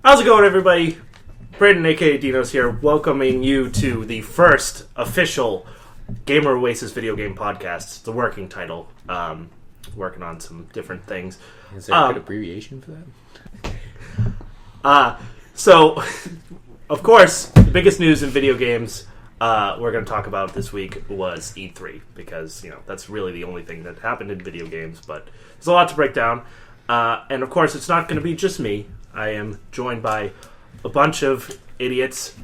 How's it going, everybody? Brandon, aka Dinos here, welcoming you to the first official Gamer Oasis video game podcast. It's the working title. Working on some different things. Is there a good abbreviation for that? So, of course, the biggest news in video games we're going to talk about this week was E3, because, that's really the only thing that happened in video games, but there's a lot to break down. And, of course, it's not going to be just me. I am joined by a bunch of idiots.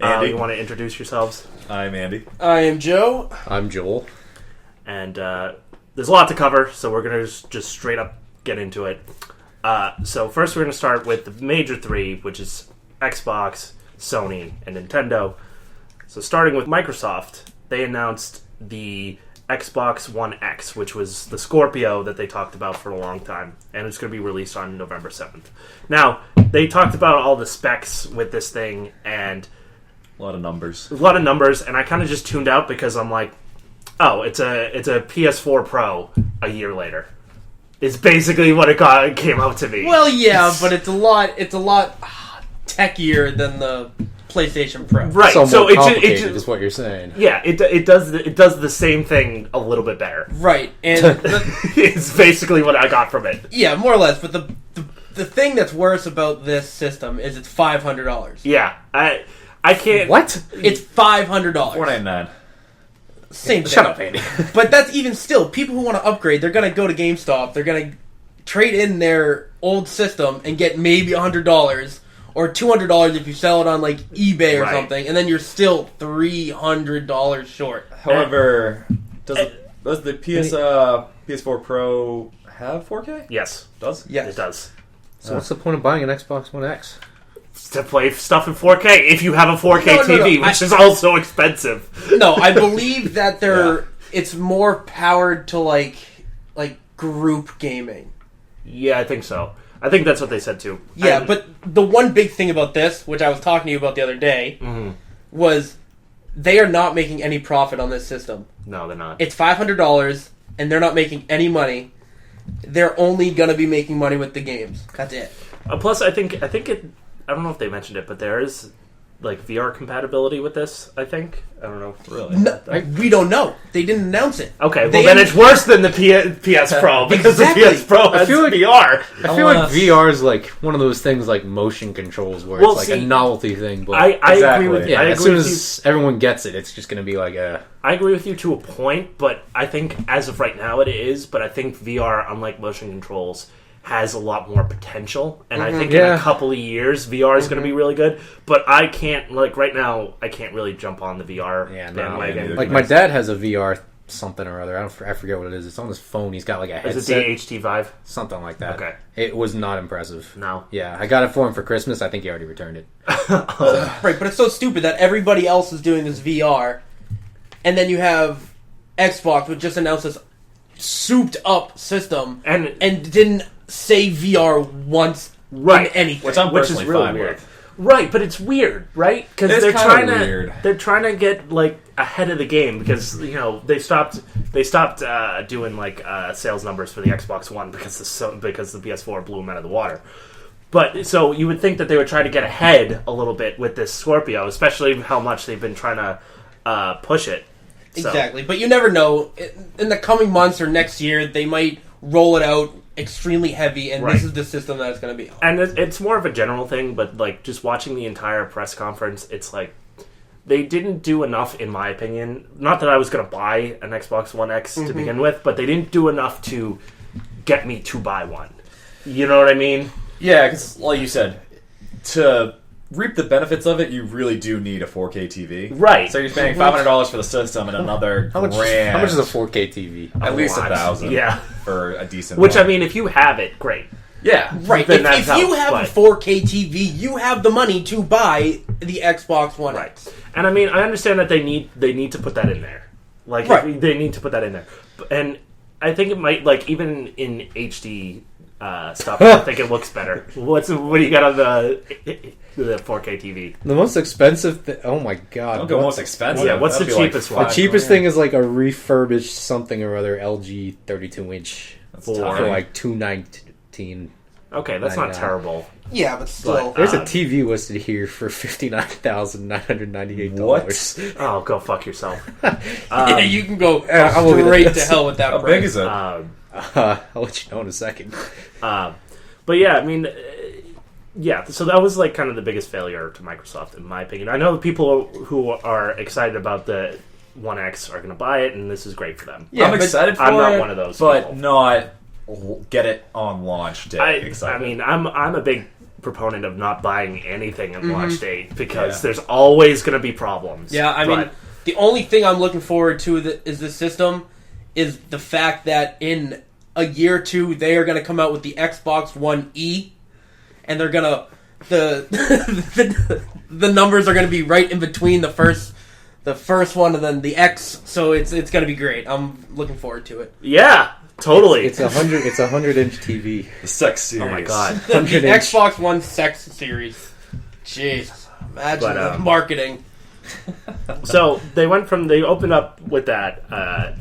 Andy. You want to introduce yourselves? I'm Andy. I am Joe. I'm Joel. And there's a lot to cover, so we're going to just straight up get into it. So first we're going to start with the major three, which is Xbox, Sony, and Nintendo. So starting with Microsoft, they announced the Xbox One X, which was the Scorpio that they talked about for a long time, and it's going to be released on November 7th. Now, they talked about all the specs with this thing, and A lot of numbers. and I kind of just tuned out because I'm like, oh, it's a PS4 Pro a year later. It's basically what it came out to be. Well, yeah, but it's a lot techier than the PlayStation Pro. Right. So So more it complicated is what you're saying. yeah, it does the same thing a little bit better. Right, and It's basically what I got from it. yeah, more or less. But the thing that's worse about this system is it's $500. Yeah, I can't. What? It's $500. $499. Same thing. Shut up, Andy. But that's even still, people who want to upgrade, they're going to go to GameStop. They're going to trade in their old system and get maybe $100 or $200 if you sell it on like eBay or Right. something, and then you're still $300 short. However, does the PS4 Pro have 4K? Yes, Does? Yes. it does. So what's the point of buying an Xbox One X? To play stuff in 4K if you have a 4K No, TV, which is also expensive. No, I believe that it's more powered to like group gaming. Yeah, I think so. I think that's what they said too. Yeah, And- but the one big thing about this, which I was talking to you about the other day, was they are not making any profit on this system. no, they're not. It's $500, and they're not making any money. They're only gonna be making money with the games. That's it. Plus, I think it. I don't know if they mentioned it, but there is like VR compatibility with this. I think. I don't know. Really? No, we don't know. They didn't announce it. Okay, well They then didn't- it's worse than the PS Pro because Exactly. the PS Pro has feel like- VR. I feel like VR is like one of those things like motion controls where Well, it's like see, a novelty thing. But I agree Exactly. with you. yeah, I as agree soon with as everyone gets it, it's just going to be like a... I agree with you to a point, but I think as of right now it is. But I think VR, unlike motion controls, has a lot more potential, and I think in Yeah. a couple of years VR is going to be really good. But I can't right now. I can't really jump on the VR bandwagon. neither. Like my dad has a VR something or other. I forget what it is. It's on his phone. He's got like a Is headset. it the HT Vive? Something like that. Okay. It was not impressive. No. Yeah, I got it for him for Christmas. I think he already returned it. Right, but it's so stupid that everybody else is doing this VR, and then you have Xbox, which just announced this souped-up system, And didn't say VR once Right. in anything. Which I'm which is personally really fine weird. with. Right, but it's weird, right? Because It's they're kinda trying weird. they're trying to get like ahead of the game because they stopped doing like sales numbers for the Xbox One because the PS4 blew them out of the water. But so you would think that they would try to get ahead a little bit with this Scorpio, especially how much they've been trying to push it. So- Exactly, but you never know. In the coming months or next year, they might roll it out extremely heavy, and Right. this is the system that it's going to be on. And it's more of a general thing, but like just watching the entire press conference, it's like they didn't do enough, in my opinion. Not that I was going to buy an Xbox One X to begin with, but they didn't do enough to get me to buy one. You know what I mean? Yeah, because like you said, to reap the benefits of it, you really do need a 4K TV. Right. So you're paying $500 for the system and another How much grand. is a 4K TV? At least lot. $1,000. Yeah. For a decent Which, one. I mean, if you have it, great. Yeah. Right, Then that if you helps, have but- a 4K TV, you have the money to buy the Xbox One Right. X. And I mean, I understand that they need to put that in there. Like, Right. they need to put that in there. And I think it might, like, even in HD stuff, I think it looks better. What do you got on the 4K TV? The most expensive oh my god. Don't go most expensive. Yeah, what's That'd the be like cheapest The one? $5 cheapest grand. thing is like a refurbished something or other LG 32-inch That's for- tiny. for like $219. Okay, that's I not know. terrible. Yeah, but still. There's a TV listed here for $59,998. Oh, go fuck yourself. yeah, you can go I'll look at straight to this. hell with that How price. big is it? I'll let you know in a second. But yeah, I mean, yeah. So that was like kind of the biggest failure to Microsoft, in my opinion. I know the people who are excited about the One X are going to buy it, and this is great for them. Yeah, I'm but excited for I'm not it, one of those but people. not get it on launch day. I excited. mean, I'm a big proponent of not buying anything at launch date because Yeah. there's always going to be problems. Yeah, I mean, But- the only thing I'm looking forward to is this system is the fact that in a year or two they are going to come out with the Xbox One E, and they're going to the numbers are going to be right in between the first one and then the X. So it's going to be great. I'm looking forward to it. yeah, totally. It's a 100-inch TV. the sex series. Oh my god. The 100-inch. Xbox One Sex Series. Jesus, imagine But, the marketing. So they opened up with that,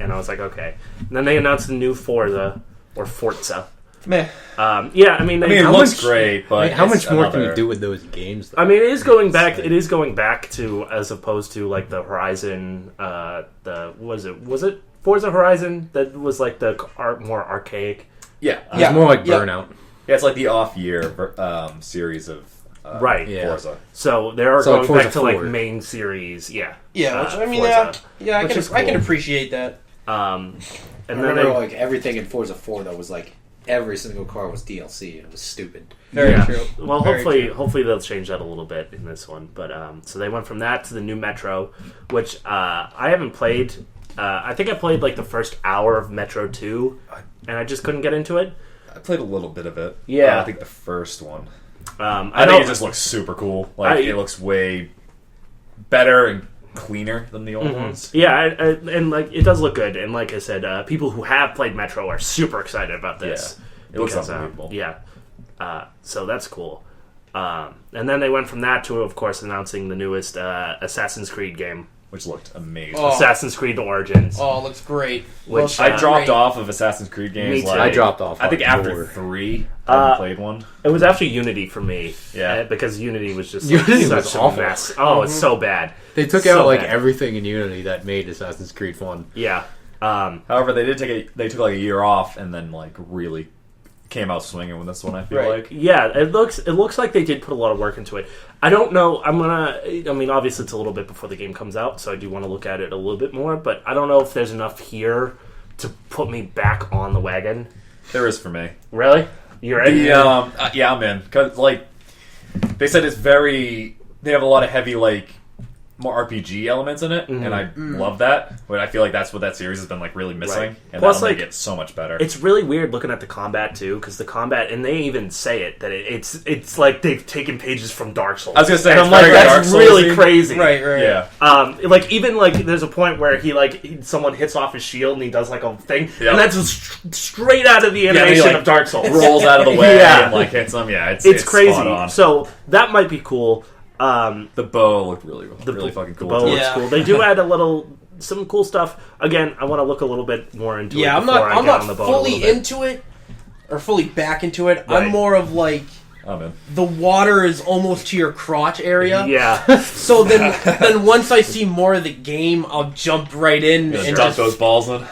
and I was like, okay. And then they announced the new Forza or Forza. Meh. Yeah, I mean, I mean, it how looks much- great, but How it's much more can another- you do with those games? Though? I mean, it is going back. It is going back to as opposed to like the Horizon. Was it Forza Horizon that was like the more archaic? Yeah, It's Yeah. more like Yeah. Burnout. yeah. It's like the off-year series of Right. Yeah. Forza. So they are So, like, going back Forza to like 4. main series. Yeah. Yeah, which, I mean, Forza. yeah, I Which can is I can cool. appreciate that. And I then remember they, like everything in Forza 4 though was like every single car was DLC. It was stupid. Very yeah. true. Well, Very true. hopefully they'll change that a little bit in this one. But so they went from that to the new Metro, which I haven't played. I think I played like the first hour of Metro 2, and I just couldn't get into it. I played a little bit of it. Yeah. I think the first one. I I know think it just looks super cool. Like it looks way better and cleaner than the old ones. Yeah, and like it does look good. And like I said, people who have played Metro are super excited about this. Yeah. It looks because, unbelievable. Yeah, so that's cool. And then they went from that to, of course, announcing the newest Assassin's Creed game, Which looked amazing. Oh. Assassin's Creed Origins. Oh, it looks great. Which, I dropped great. off of Assassin's Creed games. Me too. Like, I dropped off. I think after hardcore. 3, I haven't played one. It was actually Unity for me. Yeah. Because Unity was just Unity such was a awful. mess. Oh, it's so bad. They took So out like bad. everything in Unity that made Assassin's Creed fun. Yeah. However, they took like a year off and then like really came out swinging with this one. I feel Right. like. Yeah, it looks like they did put a lot of work into it. I don't know. I mean, obviously it's a little bit before the game comes out, so I do want to look at it a little bit more. But I don't know if there's enough here to put me back on the wagon. There is for me. Really? You're in? Yeah, I'm in. Cause like they said, it's very. They have a lot of heavy like more RPG elements in it, and I love that. But I feel like that's what that series has been like really missing, Right. and Plus, that'll make like, it so much better. It's really weird looking at the combat too, because the combat, and they even say it that it's like they've taken pages from Dark Souls. I was gonna say, and it's I'm like, very that's Dark really Soulsy. crazy. Right, right. yeah. Like even like there's a point where someone hits off his shield and he does like a thing, Yep. and that's straight out of the animation like, of Dark Souls. Rolls out of the way Yeah. and like hits them. Yeah, it's It's crazy. spot on. So that might be cool. The bow looked really fucking The cool. bow too. looks Yeah. cool. They do add some cool stuff. Again, I want to look a little bit more into it. Yeah, I'm before not. I I'm get on not the boat a fully little bit. into it or fully back into it. Right. I'm more of like I'm in. the water is almost to your crotch area. Yeah, So then once I see more of the game, I'll jump right in and Dump just. those balls in.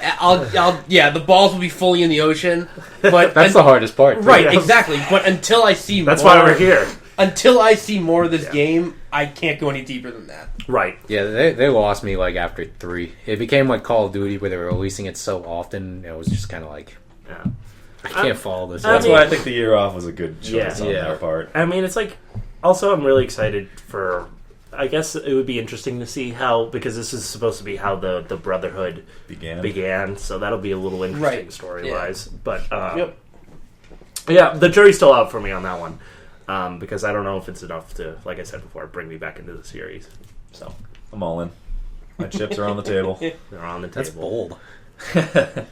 Yeah, the balls will be fully in the ocean. But That's the hardest part. right, Yeah. exactly. But until I see that's more, why we're here. Until I see more of this game, I can't go any deeper than that. Right. Yeah, they lost me like after 3. It became like Call of Duty where they were releasing it so often. It was just kind of like Yeah. I can't follow this. That's mean- why I think the year off was a good choice Yeah. on Yeah. their part. I mean, it's like. Also, I'm really excited for. I guess it would be interesting to see how, because this is supposed to be how the Brotherhood began, so that'll be a little interesting Right. story Yeah. wise. But Yep. yeah, the jury's still out for me on that one, because I don't know if it's enough to, like I said before, bring me back into the series. So I'm all in. My chips are on the table. they're on the That's table. bold.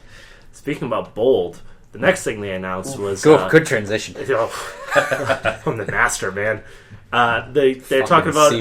Speaking about bold, the next thing they announced was Good transition. from the master, man. They're Fucking talking about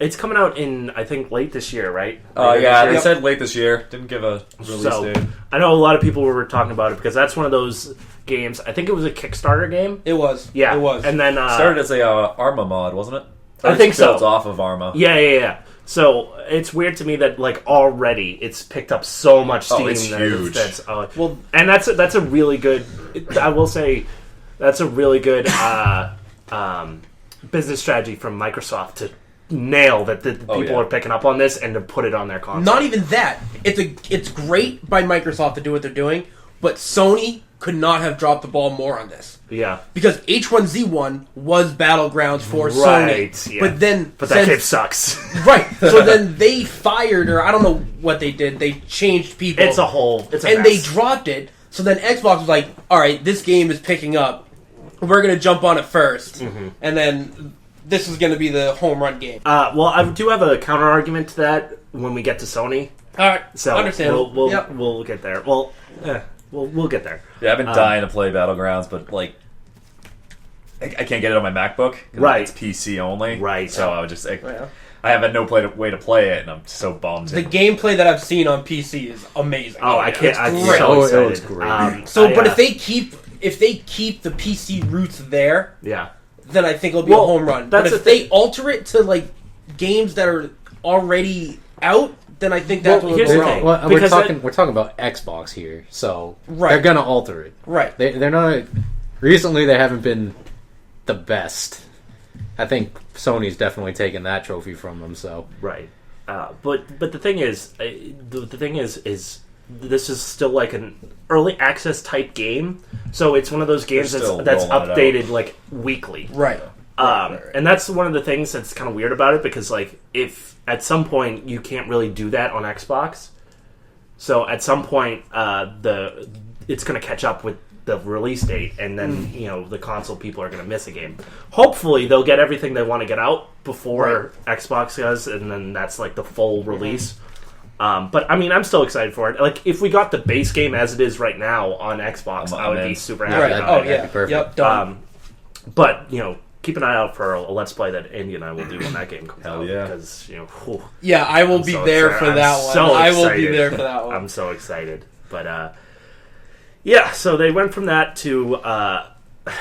It's coming out in, I think, late this year, right? Oh Later yeah, this they year? said late this year. Didn't give a release So, date. I know a lot of people were talking about it because that's one of those games. I think it was a Kickstarter game. It was. Yeah, It was. And then Started as a Arma mod, wasn't it? I think so. Built off of Arma. yeah. So it's weird to me that like already it's picked up so much steam. it's that huge. Well, and that's a really good. I will say that's a really good business strategy from Microsoft to nail that the people yeah. are picking up on this and to put it on their console. Not even that. It's great by Microsoft to do what they're doing, but Sony could not have dropped the ball more on this. Yeah. Because H1Z1 was Battlegrounds for Right, Sony. yeah. But then... But that game sucks. Right. So then they fired, or I don't know what they did. They changed people. It's a and mess. they dropped it. So then Xbox was like, alright, this game is picking up. We're going to jump on it first. Mm-hmm. And then this is going to be the home run game. Well, I do have a counter argument to that when we get to Sony. Alright. So Understandable. we'll get there. Well, we'll get there. Yeah, I've been dying to play Battlegrounds, but like, I can't get it on my MacBook. 'Cause Right. It's PC only. Right. So I would just, Yeah. I have no way to play it, and I'm so bummed. The gameplay that I've seen on PC is amazing. Oh, I can't. It's I'm great. so Oh, excited. it's great. But if they keep the PC roots there, yeah, then I think it'll be a Well, home run. that's But the if they alter it to like games that are already out, then I think that's Well, what here's will the go thing. wrong. Well, Because we're talking about Xbox here, so Right. they're gonna alter it. Right. They're not. Recently, they haven't been the best. I think Sony's definitely taken that trophy from them. So right. But the thing is, the thing is this is still like an early access type game, so it's one of those games They're that's still rolling it updated like weekly. Right. And that's one of the things that's kind of weird about it because like if at some point you can't really do that on Xbox, so at some point it's going to catch up with the release date, and then the console people are going to miss a game. Hopefully they'll get everything they want to get out before Xbox does, and then that's like the full release. But I mean, I'm still excited for it. Like if we got the base game as it is right now on Xbox, I would be super happy Right. about Oh it. yeah. That'd be perfect. Yep. Done. But keep an eye out for a Let's Play that Andy and I will do when that game comes Hell out. yeah. Because whew, Yeah, I will I'm be so there excited. for I'm that one. so I will be excited. there for that one. I'm so excited. But yeah, so they went from that to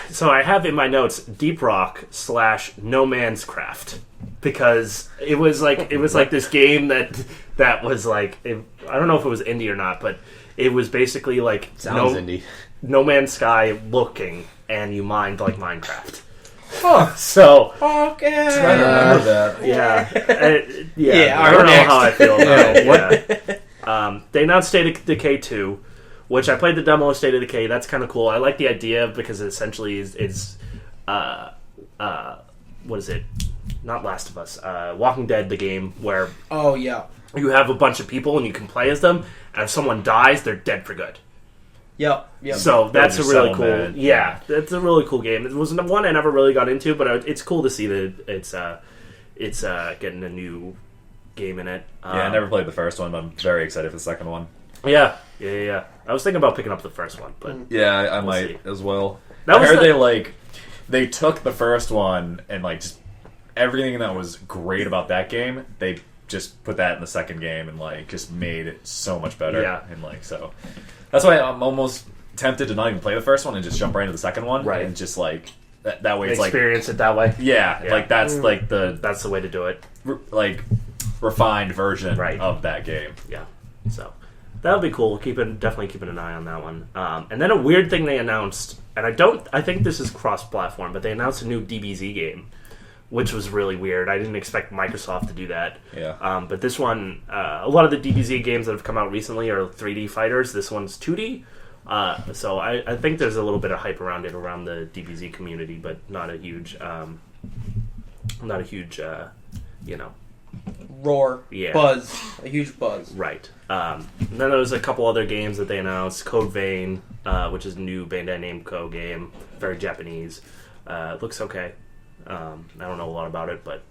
so I have in my notes Deep Rock / No Man's Craft, because it was like this game that was like I don't know if it was indie or not, but it was basically like sounds indie. No Man's Sky looking, and you mined like Minecraft. Huh. So Okay. I remember that. yeah, I alright, don't know next. how I feel about it. Yeah, Yeah. They announced State of Decay 2, which I played the demo of State of Decay. That's kind of cool. I like the idea because it essentially is what is it? Not Last of Us. Walking Dead, the game where Oh yeah. you have a bunch of people and you can play as them, and if someone dies, they're dead for good. Yep. Yep. So that's a Build really your cool. settlement. Yeah, that's a really cool game. It wasn't one I never really got into, but it's cool to see that it's getting a new game in it. Yeah, I never played the first one, but I'm very excited for the second one. Yeah. I was thinking about picking up the first one, but Yeah, I We'll might see. as well. That I was heard the- they took the first one and like just everything that was great about that game, they just put that in the second game and like just made it so much better. Yeah. And like so that's why I'm almost tempted to not even play the first one and just jump right into the second one. Right. And just like that way it's like experience it that way. yeah, Yeah. like that's like the That's the way to do it. like refined version Right. of that game. Yeah. So that'll be cool. Definitely keeping an eye on that one. And then a weird thing they announced, and I think this is cross-platform, but they announced a new DBZ game, which was really weird. I didn't expect Microsoft to do that. Yeah. But this one, a lot of the DBZ games that have come out recently are 3D fighters. This one's 2D. So I think there's a little bit of hype around it around the DBZ community, but not a huge, Roar. Yeah. Buzz. A huge buzz. right. And then there was a couple other games that they announced. Code Vein, which is a new Bandai Namco game, very Japanese. Looks okay. I don't know a lot about it, but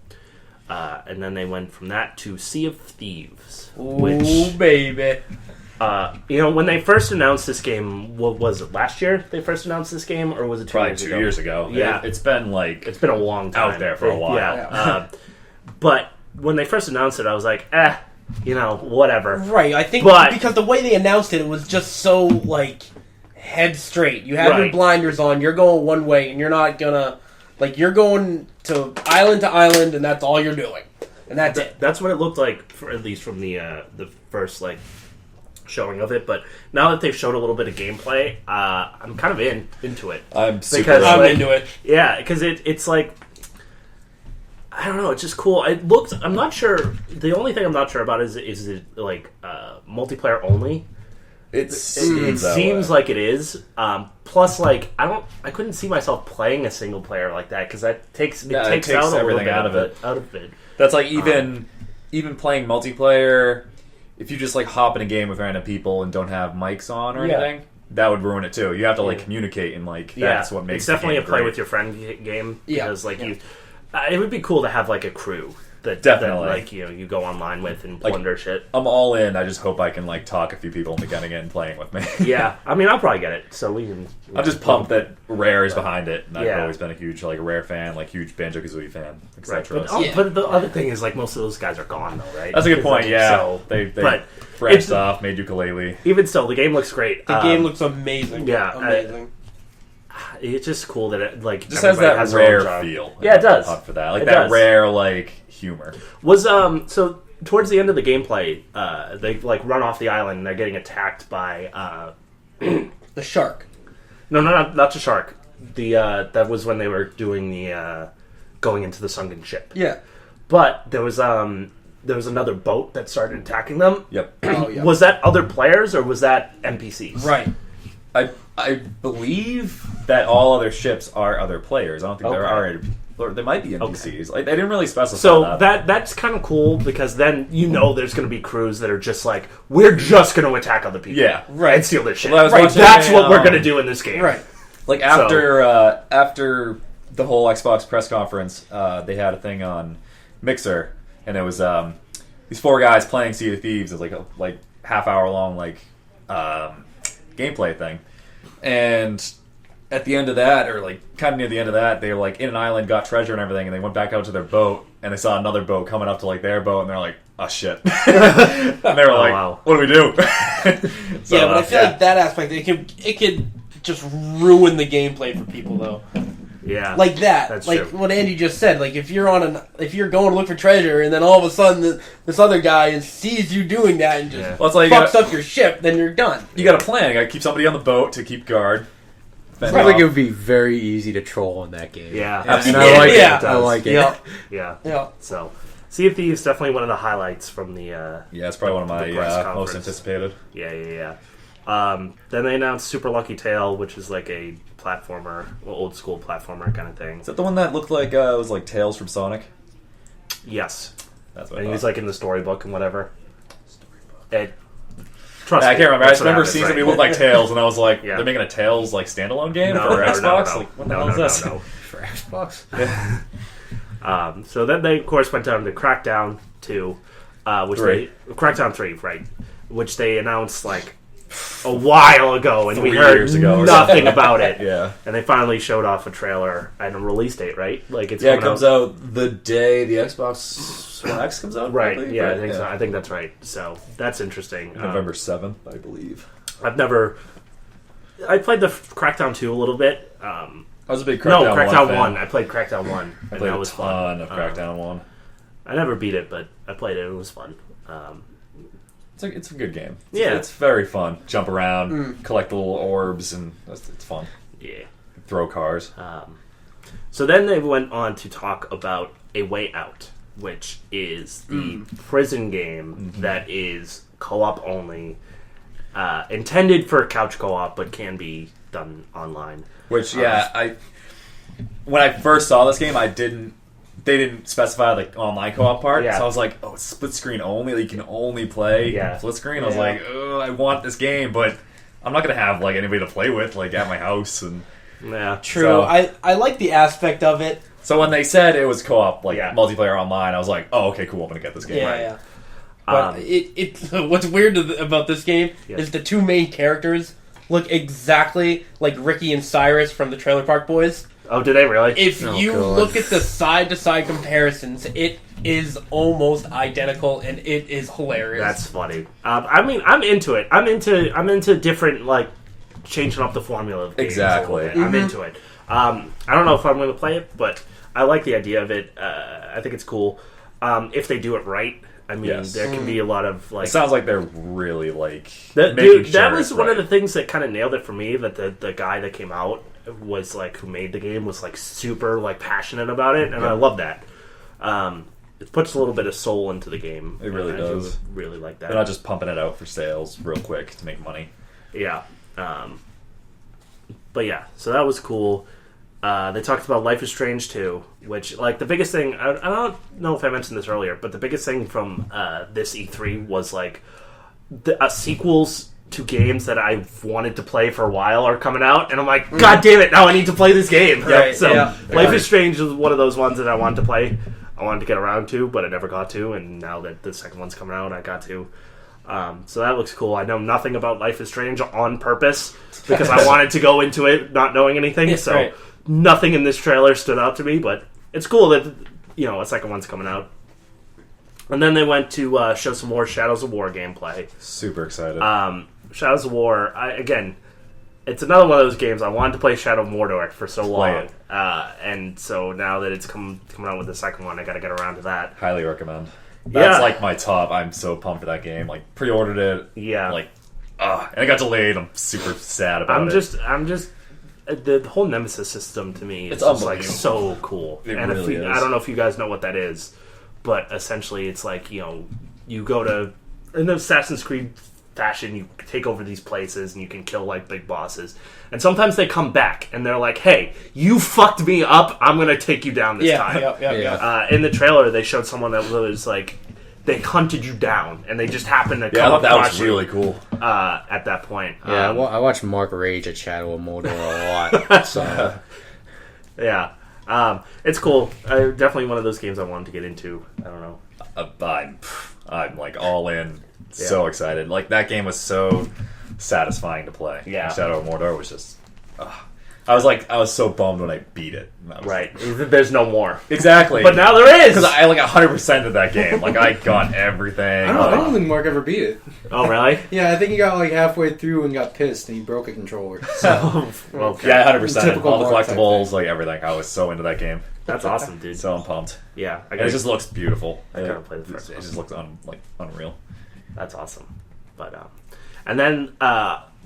and then they went from that to Sea of Thieves, Ooh, which baby. when they first announced this game, what was it, last year they first announced this game, or was it 2 Probably years 2 ago? years ago. Yeah. It's been like It's been a long time out there for a while. Yeah. But when they first announced it, I was like, whatever. Right, I think But- because the way they announced it was just so, like, head straight. You have your Right. blinders on, you're going one way, and you're not gonna... Like, you're going to island, and that's all you're doing. And that's it. That's what it looked like, at least from the first, like, showing of it. But now that they've showed a little bit of gameplay, I'm kind of into it. I'm super. Because, I'm like, into it. Yeah, because it's like... I don't know. It's just cool. It looked. I'm not sure. The only thing I'm not sure about is it like multiplayer only. It It seems like it is. Plus, like I couldn't see myself playing a single player like that because that takes Yeah, it takes takes out a little everything bit out of it. Out of it. That's like even playing multiplayer. If you just like hop in a game with random people and don't have mics on or Yeah. anything, that would ruin it too. You have to like communicate and like that's what makes it's definitely the a game play great. with your friend game Yeah. because you. It would be cool to have like a crew that Definitely. like you go online with and plunder shit. I'm all in. I just hope I can like talk a few people into getting it and playing with me. Yeah, I mean I'll probably get it. So we can. I'm just pumped that Rare is behind it, and I've Yeah. always been a huge like Rare fan, like huge Banjo-Kazooie fan, Right, etc. but, but the other thing is like most of those guys are gone though, right? That's a good point. Yeah, So, they but branched it's- off, made ukulele. even still, the game looks great. The game looks amazing. yeah, Amazing. It's just cool that it like Just has everybody that their own Rare genre. feel. Yeah, it does. I'm pumped for that, like It that does. Rare like humor. Was so towards the end of the gameplay, they like run off the island and they're getting attacked by The shark. no, not the shark. The that was when they were doing the going into the sunken ship. Yeah. But there was another boat that started attacking them. Yep. Oh, yeah. Was that other players or was that NPCs? Right. I believe that all other ships are other players. I don't think there Okay. are. Or there might be NPCs. Like they didn't really specify So that. that's kind of cool because then there's going to be crews that are just like we're just going to attack other people, Yeah. Right. and steal their shit. Well, I was Right, watching that's a, what we're going to do in this game. Right. Like after the whole Xbox press conference, they had a thing on Mixer, and it was these four guys playing Sea of Thieves. It was like a half-hour long gameplay thing, and at the end of that, or like kind of near the end of that, they were like in an island, got treasure and everything, and they went back out to their boat, and they saw another boat coming up to like their boat, and they're like, "Oh shit!" and they were like, wow. "What do we do?" So, Yeah, but I feel like that aspect it could just ruin the gameplay for people though. Yeah, Like that. That's like true. what Andy just said. Like if you're going to look for treasure and then all of a sudden this other guy sees you doing that and just Yeah. Well, it's like fucks up your ship, then you're done. you got a plan. You got to keep somebody on the boat to keep guard. Fend Sounds like off. it would be very easy to troll in that game. Yeah, and absolutely. I like Yeah. it. I like it. Yeah. yeah. Yeah. So, Sea of Thieves definitely one of the highlights from the. Yeah, it's probably one of my the press most conference. anticipated. Yeah. Then they announced Super Lucky Tail, which is like a platformer, old school platformer kind of thing. Is that the one that looked like it was like Tails from Sonic? Yes, That's what and I he's thought. like in the storybook and whatever. It, Yeah, trust I me, can't remember. I that's just what remember happens, seeing right? somebody look like Tails, and I was like, Yeah. they're making a Tails like standalone game No, for no, Xbox. no. Like, what the No, hell no, is no, this? no. For Xbox. So then they, of course, went down to Crackdown 2, Crackdown 3, right? Which they announced like a while ago, and we 3 heard years ago or nothing about it. Yeah. And they finally showed off a trailer and a release date, right? Like it's Yeah, it coming comes out the day the Xbox One X comes out. Right? believe, Yeah, right? I think so. I think that's right. So that's interesting. November 7th, I believe. I played the Crackdown 2 a little bit. I was a big Crackdown 1 Crackdown fan. 1. I played Crackdown 1, I and played that a was ton fun. of Crackdown 1. I never beat it, but I played it. It was fun. It's a good game. Yeah. It's very fun. Jump around, collect little orbs, and it's fun. Yeah. Throw cars. So then they went on to talk about A Way Out, which is the prison game that is co-op only, intended for couch co-op, but can be done online. Which, when I first saw this game, they didn't specify like online co-op part, Yeah. so I was like, "Oh, it's split screen only. Like, you can only play split screen." I was Yeah. like, "Oh, I want this game, but I'm not gonna have like anybody to play with like at my house." And Yeah. True. So- I like the aspect of it. so when they said it was co-op, like Yeah. multiplayer online, I was like, "Oh, okay, cool. I'm gonna get this game." Yeah, Right. yeah. But what's weird about this game Yeah. is the two main characters look exactly like Ricky and Cyrus from the Trailer Park Boys. Oh, did they really? If Oh, you God. look at the side-to-side comparisons, it is almost identical, and it is hilarious. That's funny. I mean, I'm into it. I'm into different like changing up the formula of games Exactly. a little bit. I'm into it. I don't know if I'm going to play it, but I like the idea of it. I think it's cool. If they do it right, I mean, Yes. there can be a lot of like. It sounds like they're really like That, making dude, sure that was it's one of right. the things that kind of nailed it for me. That the guy that came out was like who made the game was like super like passionate about it, and I love that. It puts a little bit of soul into the game. It really I does. do really like that. They're not just pumping it out for sales real quick to make money. Yeah. But yeah, so that was cool. They talked about Life is Strange 2, which, like, the biggest thing... I don't know if I mentioned this earlier, but the biggest thing from this E3 was, like, the sequels to games that I've wanted to play for a while are coming out, and I'm like, God damn it, now I need to play this game! Right, So, yeah. Life is Strange is one of those ones that I wanted to play. I wanted to get around to, but I never got to, and now that the second one's coming out, I got to. So that looks cool. I know nothing about Life is Strange on purpose because I wanted to go into it not knowing anything. Yeah, So right. nothing in this trailer stood out to me, but it's cool that a second one's coming out. And then they went to show some more Shadows of War gameplay. Super excited. Shadows of War, again, it's another one of those games. I wanted to play Shadow of Mordor for so Play long, it. and so now that it's coming out with the second one, I got to get around to that. Highly recommend. That's Yeah. like my top. I'm so pumped for that game. Like pre-ordered it. Yeah. Like, and it got delayed. I'm super sad about I'm it. just the whole Nemesis system to me is It's just like unbelievable. so cool. It and really is. I don't know if you guys know what that is, but essentially it's like you go to in the Assassin's Creed fashion, you take over these places and you can kill like big bosses, and sometimes they come back and they're like, "Hey, you fucked me up. I'm gonna take you down this time." Yeah. In the trailer, they showed someone that was like they hunted you down and they just happened to yeah, I come thought that across was you really cool. at that point. Yeah, I watched Mark rage at Shadow of Mordor a lot. So Yeah. It's cool. Definitely one of those games I wanted to get into. I don't know. I'm like all in. So excited. Like that game was so satisfying to play. Yeah. And Shadow of Mordor was just. I was so bummed when I beat it. And I was- Right. There's no more. Exactly. But now there is! Because I like 100% of that game. Like I got everything. I don't think Mark ever beat it. Oh, really? Yeah, I think he got like halfway through and got pissed and he broke a controller. So Okay. Yeah, 100%. Typical All the Mark type collectibles, like everything. I was so into that game. That's awesome, dude. So I'm pumped. Yeah. And it just looks beautiful. I gotta play the first It one. just looks unreal. That's awesome. But and then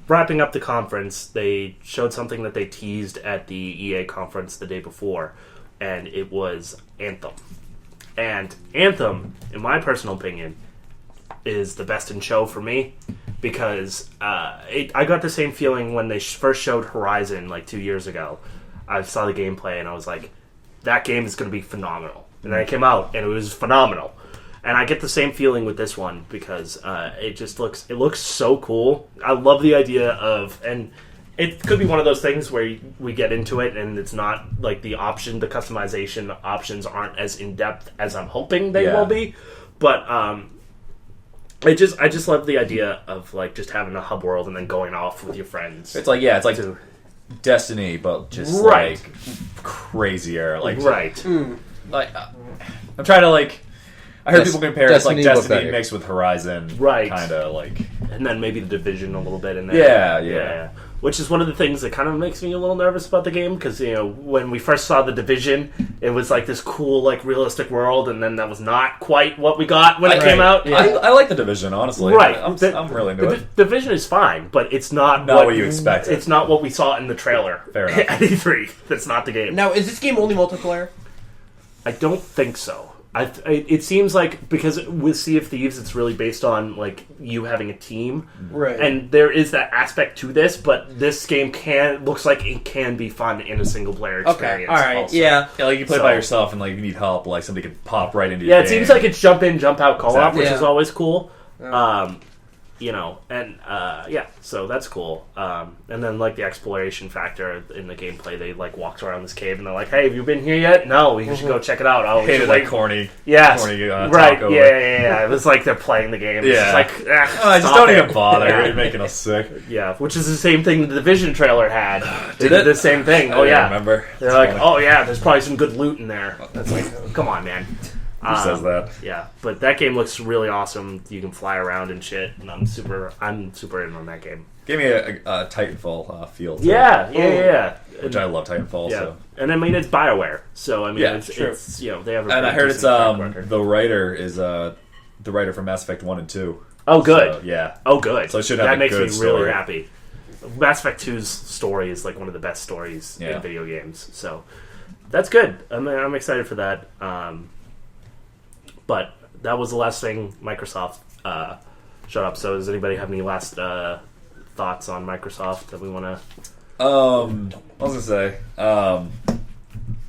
wrapping up the conference, they showed something that they teased at the EA conference the day before, and it was Anthem. And Anthem, in my personal opinion, is the best in show for me because I got the same feeling when they first showed Horizon like 2 years ago. I saw the gameplay and I was like, that game is going to be phenomenal. And then it came out and it was phenomenal. And I get the same feeling with this one because it looks so cool. I love the idea of, and it could be one of those things where we get into it and it's not like the customization options aren't as in depth as I'm hoping they will be. But I just love the idea of like just having a hub world and then going off with your friends. It's like to- Destiny, but just Right. like crazier. Like right. like I'm trying to like. I heard people compare it to like Destiny, but Destiny better. mixed with Horizon, Right. Kind of like And then maybe the Division a little bit in there. Yeah. Which is one of the things that kind of makes me a little nervous about the game because when we first saw the Division, it was like this cool like realistic world, and then that was not quite what we got when it came out. I like the Division, honestly. Right. I'm really into The it. Division is fine, but it's not Not what you expected. It's not what we saw in the trailer. Fair enough. At E3. That's not the game. Now, is this game only multiplayer? I don't think so. It seems like because with Sea of Thieves, it's really based on like you having a team, Right. and there is that aspect to this. But this game looks like it can be fun in a single player experience. Okay, alright, also. yeah. Yeah, like you play So- by yourself and like you need help, like somebody can pop right into your Yeah, it game. seems like it's jump in, jump out co-op, Exactly. which Yeah. is always cool. and so that's cool. And then like the exploration factor in the gameplay, they like walked around this cave and they're like, "Hey, have you been here yet? No, you should go check it out." Oh, we Hated should, that like, corny. yes, corny, right, taco. yeah. It was like they're playing the game. It's Yeah. just like, Just stop don't it. even bother. Yeah. You're making us sick. Yeah, which is the same thing the Division trailer had. They Did it? did the same thing. I Oh didn't yeah, remember. they're It's like, funny. "Oh yeah, there's probably some good loot in there." That's like, come on, man. Who says that? Yeah, but that game looks really awesome. You can fly around and shit, and I'm super in on that game. Gave me a Titanfall feel. Too, Yeah. Which I love Titanfall. Yeah, So. and I mean it's BioWare, so I mean Yeah, it's sure. they have. A And I pretty heard it's decent track record. the writer is the writer from Mass Effect 1 and 2. Oh, good. So, yeah. Oh, good. So it should have that a makes good me really story. happy. Mass Effect 2's story is like one of the best stories Yeah. in video games, so that's good. I'm excited for that. But that was the last thing Microsoft showed up. So does anybody have any last thoughts on Microsoft that we want to? I was gonna say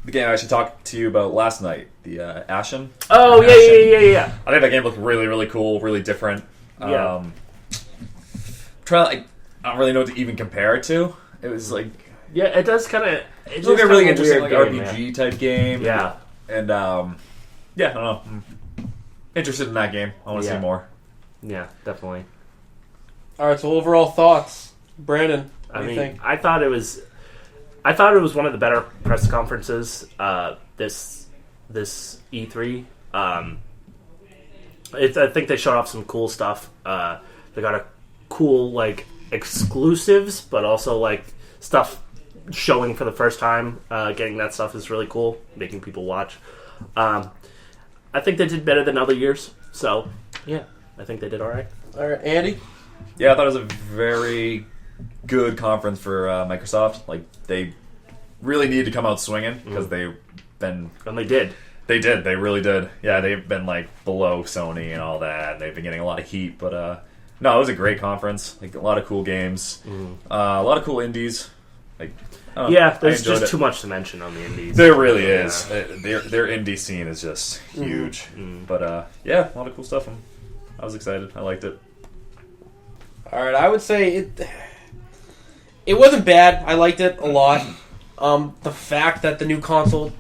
the game I should talk to you about last night, the Ashen. Oh yeah. I think that game looked really, really cool, really different. Yeah. I don't really know what to even compare it to. It was like Yeah, it does kind of. it's like a really interesting like RPG type game. Yeah. And I don't know. I'm interested in that game. I want to see more. Yeah, definitely. All right, so overall thoughts, Brandon. What I do mean, you think? I thought it was one of the better press conferences. This E3. I think they showed off some cool stuff. They got a cool like exclusives, but also like stuff showing for the first time. Getting that stuff is really cool, making people watch. I think they did better than other years. So yeah, I think they did all right. All right, Andy. Yeah, I thought it was a very good conference for Microsoft. Like they really needed to come out swinging because they've been. And they did. They did. They really did. Yeah, they've been like below Sony and all that. And they've been getting a lot of heat, but no, it was a great conference. Like a lot of cool games, a lot of cool indies. Like Yeah, there's enjoyed just it. too much to mention on the indies. There really Yeah. is. Their indie scene is just huge. But yeah, a lot of cool stuff. I was excited. I liked it. All right, I would say it wasn't bad. I liked it a lot. The fact that the new console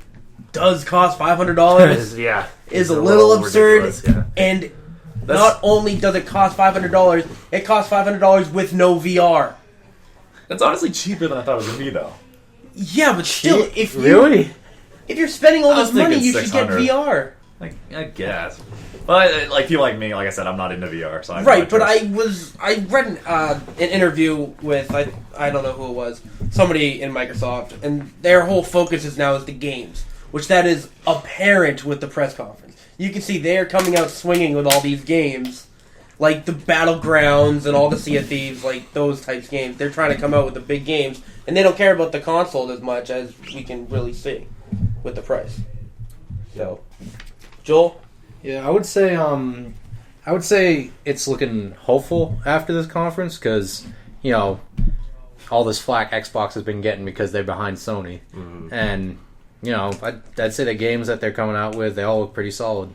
does cost $500 Yeah, is it's a little absurd. ridiculous, yeah. And not only does it cost $500, it costs $500 with no VR. That's honestly cheaper than I thought it was gonna be, though. Yeah, but still, if you're spending all I was this money, thinking you should get 600. VR. Like I guess. But like people like me, like I said, I'm not into VR, so I Right, but I read an interview with I don't know who it was, somebody in Microsoft, and their whole focus is now is the games, which that is apparent with the press conference. You can see they're coming out swinging with all these games, like the Battlegrounds and all the Sea of Thieves, like those types of games. They're trying to come out with the big games, and they don't care about the console as much as we can really see with the price. So, Joel. Yeah, I would say it's looking hopeful after this conference because, all this flack Xbox has been getting because they're behind Sony. And, I'd say the games that they're coming out with, they all look pretty solid.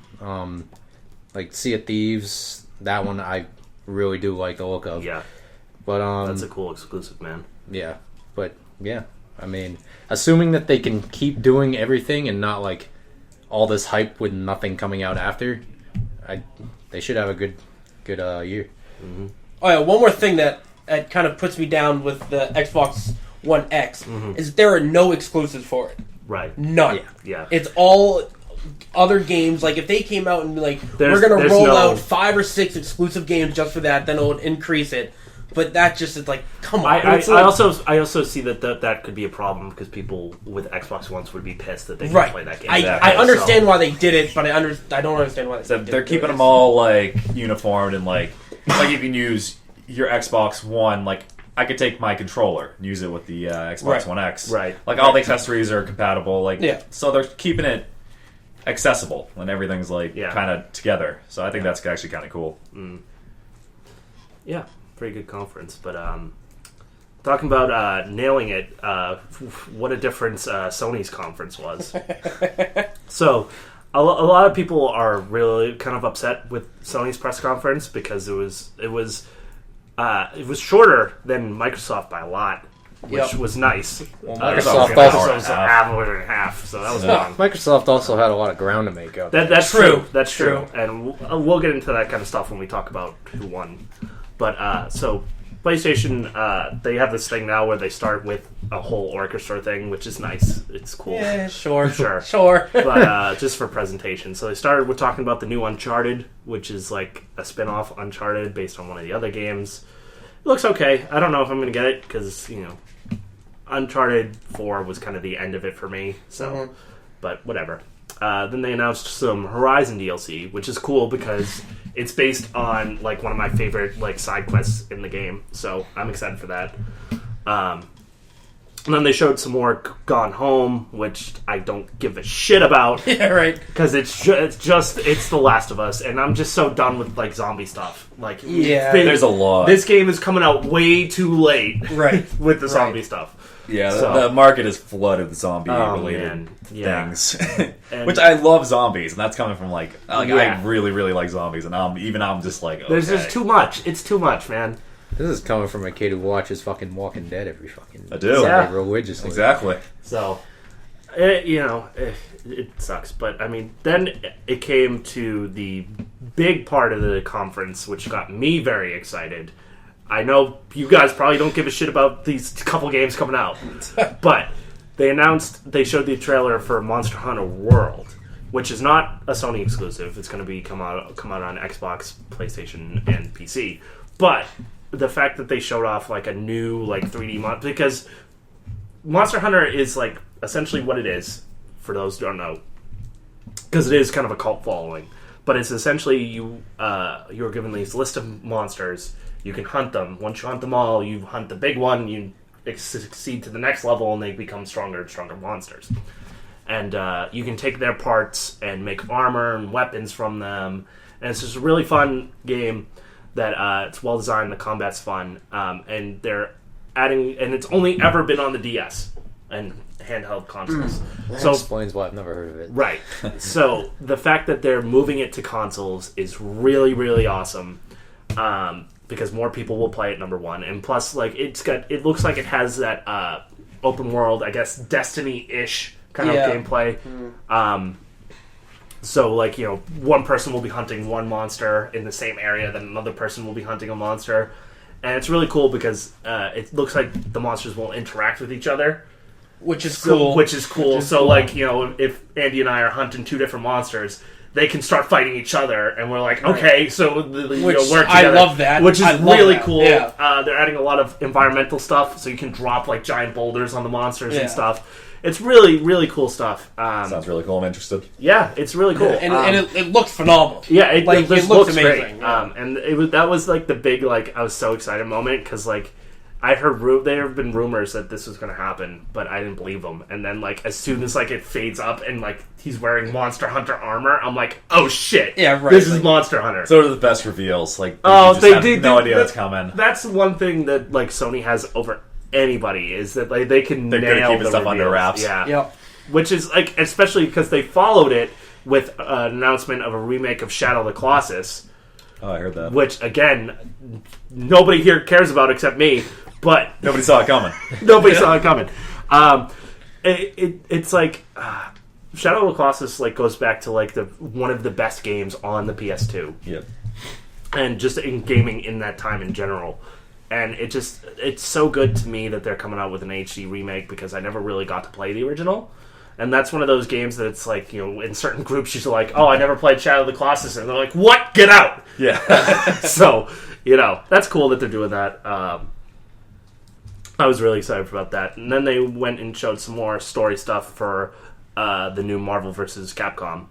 Like Sea of Thieves, that one I really do like the look of. Yeah, But that's a cool exclusive, man. yeah. But yeah, I mean, assuming that they can keep doing everything and not like all this hype with nothing coming out after, they should have a good year. Oh yeah, one more thing that kind of puts me down with the Xbox One X is there are no exclusives for it. Right. None. Yeah. It's all other games. Like if they came out and be like, There's- we're gonna there's roll no- out 5 or 6 exclusive games just for that, then it would increase it. But that just is like, come on. I It's like- also see that could be a problem because people with Xbox Ones would be pissed that they can't right. play that game. I understand why they did it, but I don't understand why So they did they're it. keeping them all like uniformed and like you can use your Xbox One. Like I could take my controller and use it with the Xbox Right. One X. Right. Like all the accessories are compatible. Like Yeah. So they're keeping it accessible and everything's like Yeah. kind of together. So I think that's actually kind of cool. Yeah, pretty good conference. But talking about nailing it, what a difference Sony's conference was. So a lot of people are really kind of upset with Sony's press conference because it was It was shorter than Microsoft by a lot, which Yep. was nice. Well, Microsoft Microsoft was also, an was an hour and a half, so that was long. Microsoft also had a lot of ground to make up. That's True. true. That's true. And we'll get into that kind of stuff when we talk about who won. But so PlayStation, they have this thing now where they start with a whole orchestra thing, which is nice. It's cool. Yeah, sure. Sure. Sure. But just for presentation. So they started with talking about the new Uncharted, which is like a spin-off Uncharted based on one of the other games. It looks okay. I don't know if I'm going to get it because, Uncharted 4 was kind of the end of it for me. So, but whatever. Then they announced some Horizon DLC, which is cool because it's based on like one of my favorite like side quests in the game. So I'm excited for that. And then they showed some more Gone Home, which I don't give a shit about. Yeah, right. Because it's The Last of Us, and I'm just so done with like zombie stuff. Like, Yeah. There's a lot. This game is coming out way too late, Right. with the zombie stuff. Yeah, So- the market is flooded with zombie-related man. Yeah. things. And- Which I love zombies, and that's coming from, like Yeah. I really, really like zombies, and I'm just like, okay. There's just too much. It's too much, man. This is coming from a kid who watches fucking Walking Dead every fucking I do. Sunday Yeah. religiously. Exactly. So, it sucks. But I mean, then it came to the big part of the conference, which got me very excited. I know you guys probably don't give a shit about these couple games coming out, but they showed the trailer for Monster Hunter World, which is not a Sony exclusive. It's going to come out on Xbox, PlayStation, and PC. But the fact that they showed off like a new like 3D mod, because Monster Hunter is like essentially what it is for those who don't know, because it is kind of a cult following. But it's essentially you're given these list of monsters. You can hunt them. Once you hunt them all, you hunt the big one. You succeed to the next level, and they become stronger and stronger monsters. And you can take their parts and make armor and weapons from them. And it's just a really fun game that it's well designed. The combat's fun, and they're adding. And it's only ever been on the DS and handheld consoles. That So explains why I've never heard of it. right. So the fact that they're moving it to consoles is really, really awesome. Because more people will play it, number one, and plus, like it looks like it has that open world, I guess, Destiny-ish kind of gameplay. So, like, one person will be hunting one monster in the same area, then another person will be hunting a monster, and it's really cool because it looks like the monsters will interact with each other, Which is cool. Which is cool. So, like, if Andy and I are hunting two different monsters, they can start fighting each other, and we're like, okay, so Which work together. I love that. Which is I love really that. cool. Yeah. They're adding a lot of environmental stuff, so you can drop like giant boulders on the monsters Yeah. and stuff. It's really, really cool stuff. Sounds really cool. I'm interested. Yeah, it's really cool. And it looks phenomenal. Yeah, it Like, just it looks great. amazing, yeah. And that was like the big I was so excited moment because like I heard there have been rumors that this was going to happen, but I didn't believe them. And then like as soon as like it fades up and like he's wearing Monster Hunter armor, I'm like, oh shit, Yeah, right, this is like- Monster Hunter. So are the best reveals. Like, Oh, you just they have did. no idea that- that's coming. That's one thing that like Sony has over anybody is that like they can They're good at nail keeping the stuff under reveals. wraps. Yeah, Yep. which is like especially because they followed it with an announcement of a remake of Shadow of the Colossus, Oh, I heard that. which again nobody here cares about except me, but Nobody saw it coming. nobody saw it coming. It's like Shadow of the Colossus like goes back to like one of the best games on the PS2. Yep. And just in gaming in that time in general. And it's so good to me that they're coming out with an HD remake because I never really got to play the original. And that's one of those games that it's like, in certain groups you're like, oh, I never played Shadow of the Colossus. And they're like, what? Get out! Yeah. So, that's cool that they're doing that. I was really excited about that. And then they went and showed some more story stuff for the new Marvel vs. Capcom.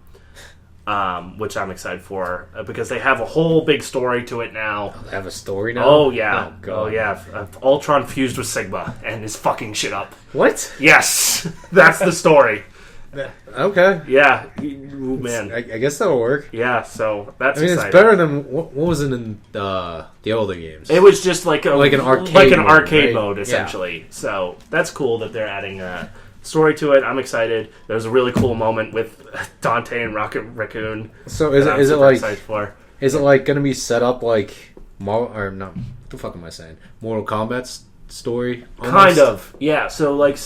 Which I'm excited for because they have a whole big story to it now. They have a story now? Oh yeah, Oh, God. Ultron fused with Sigma and is fucking shit up. What? Yes, that's the story. Okay. Yeah, ooh, man. I guess that'll work. Yeah, so that's. I mean, exciting. it's better than what was it in the older games? It was just like an arcade mode, arcade right? mode Yeah. essentially. So that's cool that they're adding a story to it. I'm excited. There was a really cool moment with Dante and Rocket Raccoon. So is that I'm it super like excited for. is it like going to be set up like Marvel or not the fuck am I saying? Mortal Kombat's story. Kind almost? of, yeah. So like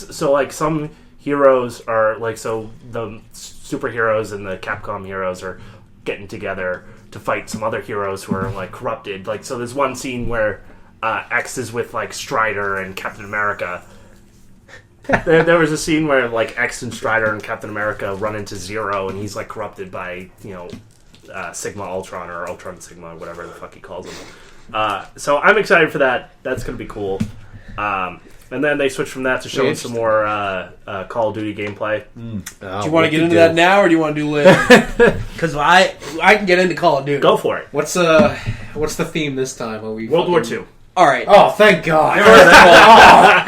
some heroes are like, so the superheroes and the Capcom heroes are getting together to fight some other heroes who are like corrupted. Like, so there's one scene where X is with like Strider and Captain America. There was a scene where like X and Strider and Captain America run into Zero, and he's like corrupted by Sigma Ultron or Ultron Sigma or whatever the fuck he calls him. So I'm excited for that. That's gonna be cool. And then they switched from that to showing some more Call of Duty gameplay. Oh, Do you want to get into that now, or do you want to do later? Because I can get into Call of Duty. Go for it. What's the theme this time? Are we World War II. All right. Oh, thank God!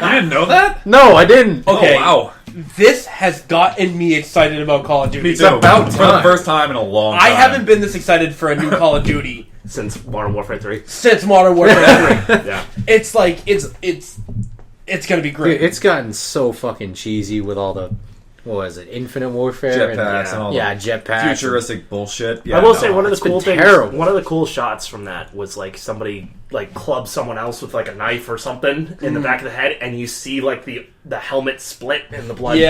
You didn't know that? No, I didn't. Okay. Oh, wow. This has gotten me excited about Call of Duty. Me too. about For time. the first time in a long time. I haven't been this excited for a new Call of Duty Since Modern Warfare 3. since Modern Warfare 3. Yeah. It's like it's gonna be great. Dude, it's gotten so fucking cheesy with all the, what was it, Infinite Warfare? Jetpacks and all yeah, the jetpacks. futuristic bullshit. Yeah, I will say one of the it's been cool things. terrible. One of the cool shots from that was like somebody like clubs someone else with like a knife or something in the back of the head, and you see like the helmet split and the blood on the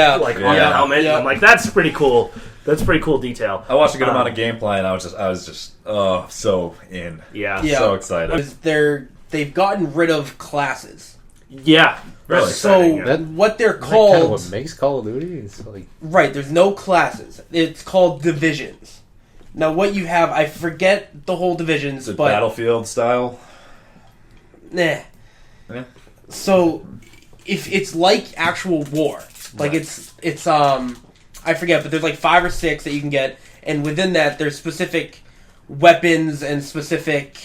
helmet. Yeah. And I'm like, that's pretty cool. That's pretty cool detail. I watched a good amount of gameplay, and I was just so in. Yeah. Yeah. So excited. They've gotten rid of classes. Yeah. Really? That's So exciting, yeah. what they're Isn't that kind of called, what makes Call of Duty? It's like, right? There's no classes. It's called divisions. Now, what you have, I forget the whole divisions, Is it but Battlefield style? nah. Yeah. So, if it's like actual war, like it's I forget, but there's like 5 or 6 that you can get, and within that, there's specific weapons and specific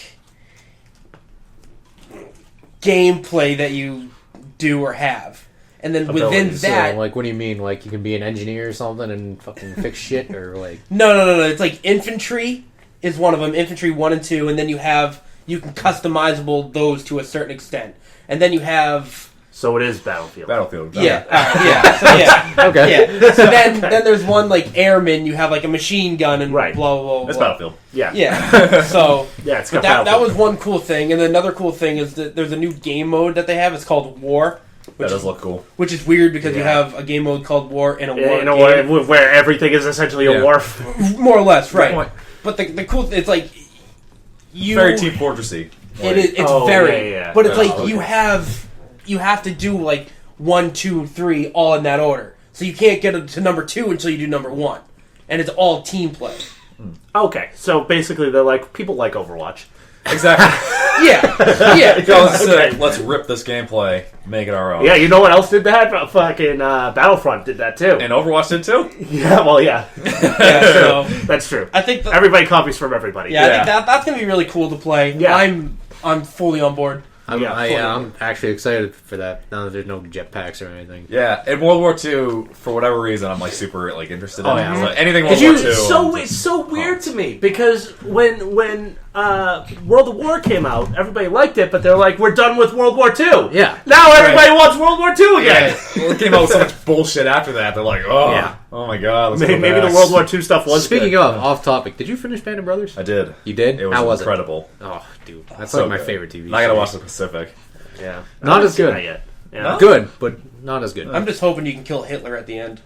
gameplay that you do or have, and then within Abilities, that, so, like, what do you mean? Like, you can be an engineer or something and fucking fix shit, or like? no. It's like infantry is one of them. Infantry 1 and 2, and then you can customizable those to a certain extent, and then you have. So it is Battlefield. Battlefield. Yeah, yeah. So yeah, Okay. yeah. So then there's one like airman. You have like a machine gun and Right. blah blah blah. It's blah. Battlefield. Yeah. Yeah. So Yeah, it's but got that Battlefield. was one cool thing, and then another cool thing is that there's a new game mode that they have. It's called War, That does look cool. which is weird because you Yeah. have a game mode called War in a war In a game. way where everything is essentially Yeah. a war. More or less, right? point. But the cool, it's like you. Very Team Fortressy. It is. It's Oh, very. yeah. But it's Yeah, like okay. you have to do like 1, 2, 3 all in that order. So you can't get to number 2 until you do number 1, and it's all team play. Okay, so basically they're like, people like Overwatch. Exactly. Yeah. Okay. Let's rip this gameplay, make it our own. Yeah, you know what else did that? Fucking Battlefront did that too. And Overwatch did too? Yeah, well, yeah. Yeah, so That's true. I think Everybody copies from everybody. I think that's gonna be really cool to play. Yeah. I'm fully on board. I'm actually excited for that. Now that there's no jetpacks or anything. Yeah, in World War II, for whatever reason, I'm like super like interested in Oh, it. yeah. So anything World War II. It's so weird to me because when World of War came out, everybody liked it, but they're like, we're done with World War II. Yeah. Now everybody wants World War II again. Well, it came out with so much bullshit after that. They're like, Yeah. oh my god, let's Maybe, go maybe back. the World War II stuff was Speaking good. of off topic, did you finish Band of Brothers? I did. You did? It was How was incredible. it? Oh, dude, that's So like my good. favorite TV. And I gotta series. watch the Pacific. Yeah, Not I haven't as seen good. that yet. Yeah. No? Good, but not as good. I'm just hoping you can kill Hitler at the end.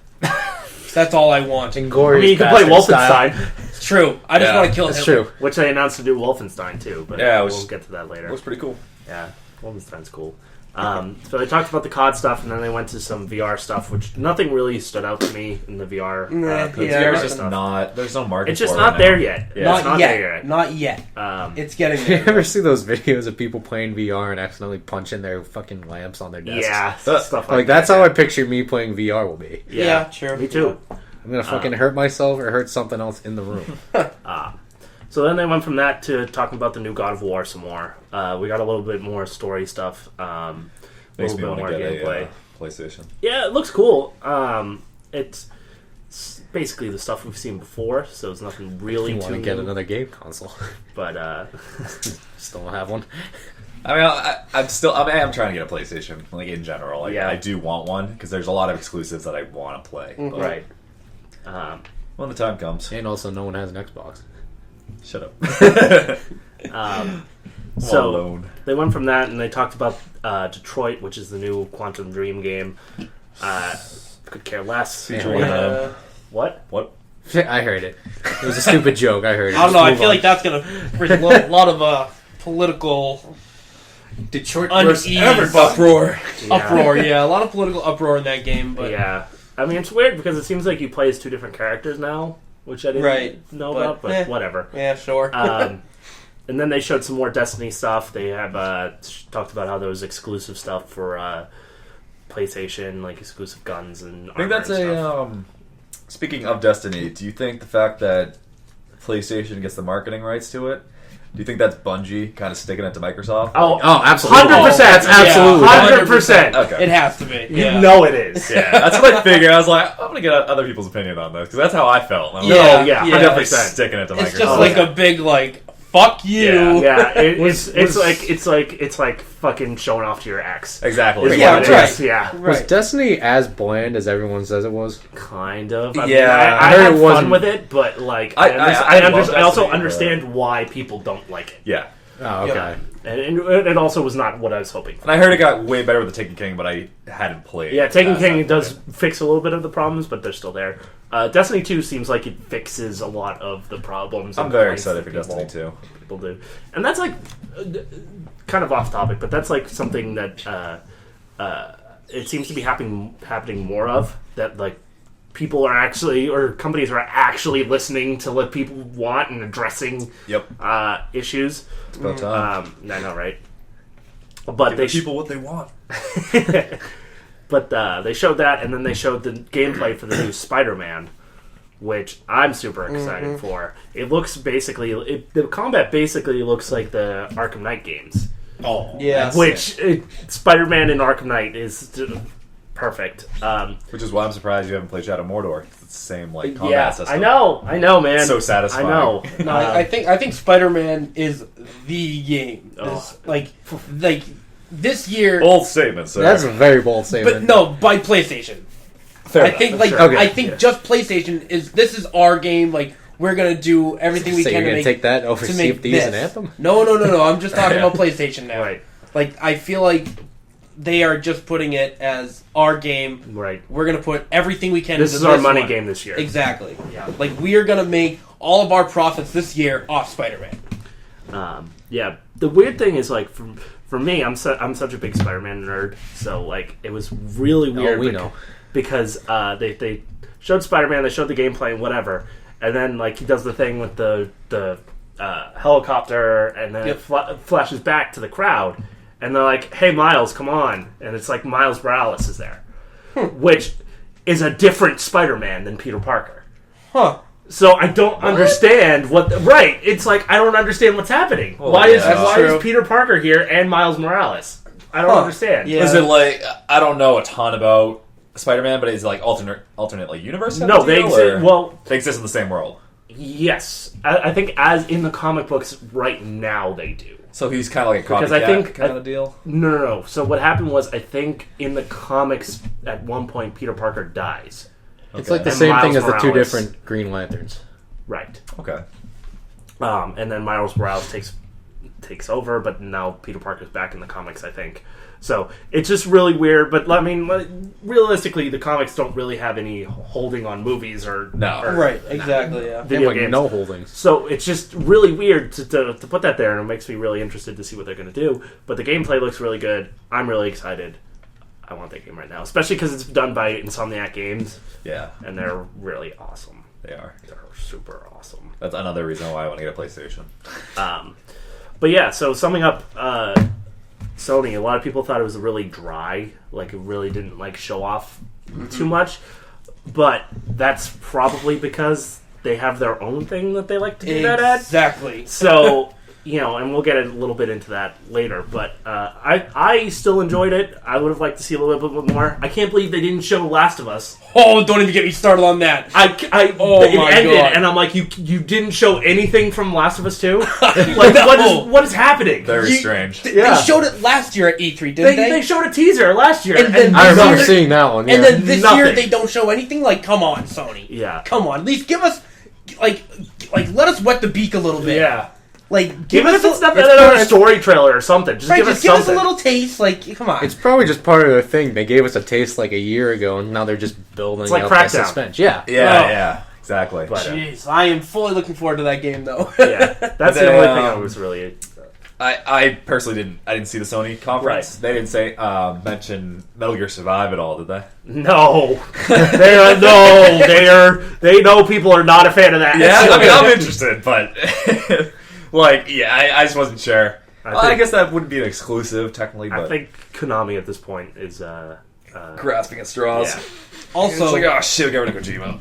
That's all I want. And I gory. mean, you can play Wolfenstein, It's true. I just Yeah, want to kill That's Hitler. true. which they announced to do Wolfenstein too, but Yeah, it we'll was- get to that later. It was pretty cool. Yeah, Wolfenstein's cool. So they talked about the COD stuff, and then they went to some VR stuff, which nothing really stood out to me in the VR. Nah, The Yeah, VR right. is just not. There's no market. It's just for it not right there now. yet. Yeah. It's Not not yet. there yet. Not yet. It's getting You there. ever see those videos of people playing VR and accidentally punching their fucking lamps on their desks? Yeah, That- stuff Like, that's how I picture me playing VR will be. Yeah, true. Me too. I'm gonna fucking hurt myself or hurt something else in the room. So then they went from that to talking about the new God of War some more. We got a little bit more story stuff. A Makes me little bit want more to get gameplay. a PlayStation. Yeah, it looks cool. It's basically the stuff we've seen before, so it's nothing really You want too to get new. another game console? But Still don't have one. I mean, I'm trying to get a PlayStation, like in general. Like, Yeah. I do want one because there's a lot of exclusives that I want to play. But right. when the time comes, And also, no one has an Xbox. shut up. So alone. they went from that and they talked about Detroit, which is the new Quantum Dream game. Could care less. Featuring, What? what? I heard it. It was a stupid joke. I heard it. I don't know. I Move feel on. like that's gonna bring a lot of political Detroit unease, versus everybody. Uproar. uproar. Yeah, a lot of political uproar in that game. But Yeah. I mean, it's weird because it seems like you play as two different characters now, which I didn't Right, know but, about, but whatever. yeah, sure. And then they showed some more Destiny stuff. They have talked about how there was exclusive stuff for PlayStation, like exclusive guns and I think armor that's and stuff. Speaking of Destiny, do you think the fact that PlayStation gets the marketing rights to it, do you think that's Bungie kind of sticking it to Microsoft? Oh, absolutely. 100%. That's absolutely. Yeah, 100%. Okay. It has to be. You Yeah. know it is. Yeah, that's what I figured. I was like, I'm gonna get other people's opinion on this because that's how I felt. I'm No, like, yeah, yeah. 100%. like sticking it to Microsoft. It's just like a big fuck you. Yeah, Was- it's like fucking showing off to your ex. exactly. Is Yeah, what it right. is. Yeah, Was Right. Destiny as bland as everyone says it was? kind of. I Yeah, mean, I I heard had it fun wasn't- with it, but like I I love also Destiny, understand why people don't like it, Yeah, Oh, okay. Yeah. and it also was not what I was hoping for. and I heard it got way better with the Taken King, but I hadn't played. Yeah, Taken past King that does point. fix a little bit of the problems, but they're still there. Destiny 2 seems like it fixes a lot of the problems. I'm and very complaints excited that for Destiny people- 2. People do, and that's like kind of off topic, but that's like something that it seems to be happening more of. That like people are actually, or companies are actually listening to what people want and addressing Yep. issues. It's about time. I know, right? But Give they the people what they want. But they showed that, and then they showed the gameplay for the new Spider-Man, which I'm super excited for. It looks basically, the combat basically looks like the Arkham Knight games, Oh, Yeah. which Spider-Man in Arkham Knight is perfect. Which is why I'm surprised you haven't played Shadow Mordor. It's the same like combat Yeah, system. I know, man. So satisfying. I know. No, I think Spider-Man is the game. Oh. Like this year, Bold statement, sir. That's a very bold statement. but no, by PlayStation. Fair I enough. think like Sure. Okay. I think just PlayStation this is our game. Like we're gonna do everything we So can you're to gonna make take that over to Sea make of Thieves this. and Anthem? No. I'm just talking about PlayStation now. Right, Like I feel like they are just putting it as our game. right. We're gonna put everything we can. This into is our money one. game this year. Exactly. Yeah. Like we are gonna make all of our profits this year off Spider-Man. Yeah, the weird thing is like for me, I'm such a big Spider-Man nerd, so like it was really weird. we know. Because they showed Spider-Man, they showed the gameplay and whatever, and then like he does the thing with the helicopter, and then it flashes back to the crowd, and they're like, "Hey, Miles, come on!" And it's like Miles Morales is there, which is a different Spider-Man than Peter Parker. Huh. So I don't understand right. It's like I don't understand what's happening. Well, why yeah. That's why true. is Peter Parker here and Miles Morales? I don't understand. Yeah. Is it like I don't know a ton about Spider-Man, but is it like alternate like universe? No, they exist. Well, they exist in the same world. yes, I think as in the comic books right now they do. So he's kind of like a copycat Because I think- kind of deal. No. So what happened was I think in the comics at one point Peter Parker dies. It's Okay. like the And same Miles thing as the two Morales. different Green Lanterns. Right. Okay. And then Miles Morales takes over, but now Peter Parker's back in the comics, I think. So it's just really weird. But I mean, realistically, the comics don't really have any holding on movies or No. Right. Exactly. Yeah. They have video like games. no holdings. So it's just really weird to put that there, and it makes me really interested to see what they're going to do. But the gameplay looks really good. I'm really excited. I want that game right now, especially because it's done by Insomniac Games, Yeah, and they're really awesome. they are. They're super awesome. That's another reason why I want to get a PlayStation. But yeah, so summing up, Sony. A lot of people thought it was really dry, like it really didn't like show off too much. But that's probably because they have their own thing that they like to do that at. Exactly. So, and we'll get a little bit into that later, but I still enjoyed it. I would have liked to see a little bit more. I can't believe they didn't show Last of Us. Oh, don't even get me started on that. It my ended, God. and I'm like, you didn't show anything from Last of Us 2? Like, what is happening? Very You- strange. Yeah. They showed it last year at E3, didn't they? They showed a teaser last year. And then I this remember year- seeing that one. Yeah. And then this Nothing. year they don't show anything. Like, come on, Sony. Yeah. Come on, at least give us like let us wet the beak a little bit. Yeah. Like, Even if it's not it's another part- story trailer or something, just right, give us just give us a something. little taste. Like, come on. It's probably just part of the thing. They gave us a taste like a year ago, and now they're just building It's like up the Crackdown. suspense. Yeah. Yeah, Oh. yeah, exactly. But, Jeez, I am fully looking forward to that game, though. yeah, that's the They, only thing I was really. I personally didn't see the Sony conference. Right. They didn't say mention Metal Gear Survive at all, did they? No, they know people are not a fan of that. Yeah, I mean, I'm interested, but I just wasn't sure. I guess that wouldn't be an exclusive technically, but I think Konami at this point is grasping at straws. Yeah. It's Also, like, oh shit, we got rid of Kojima.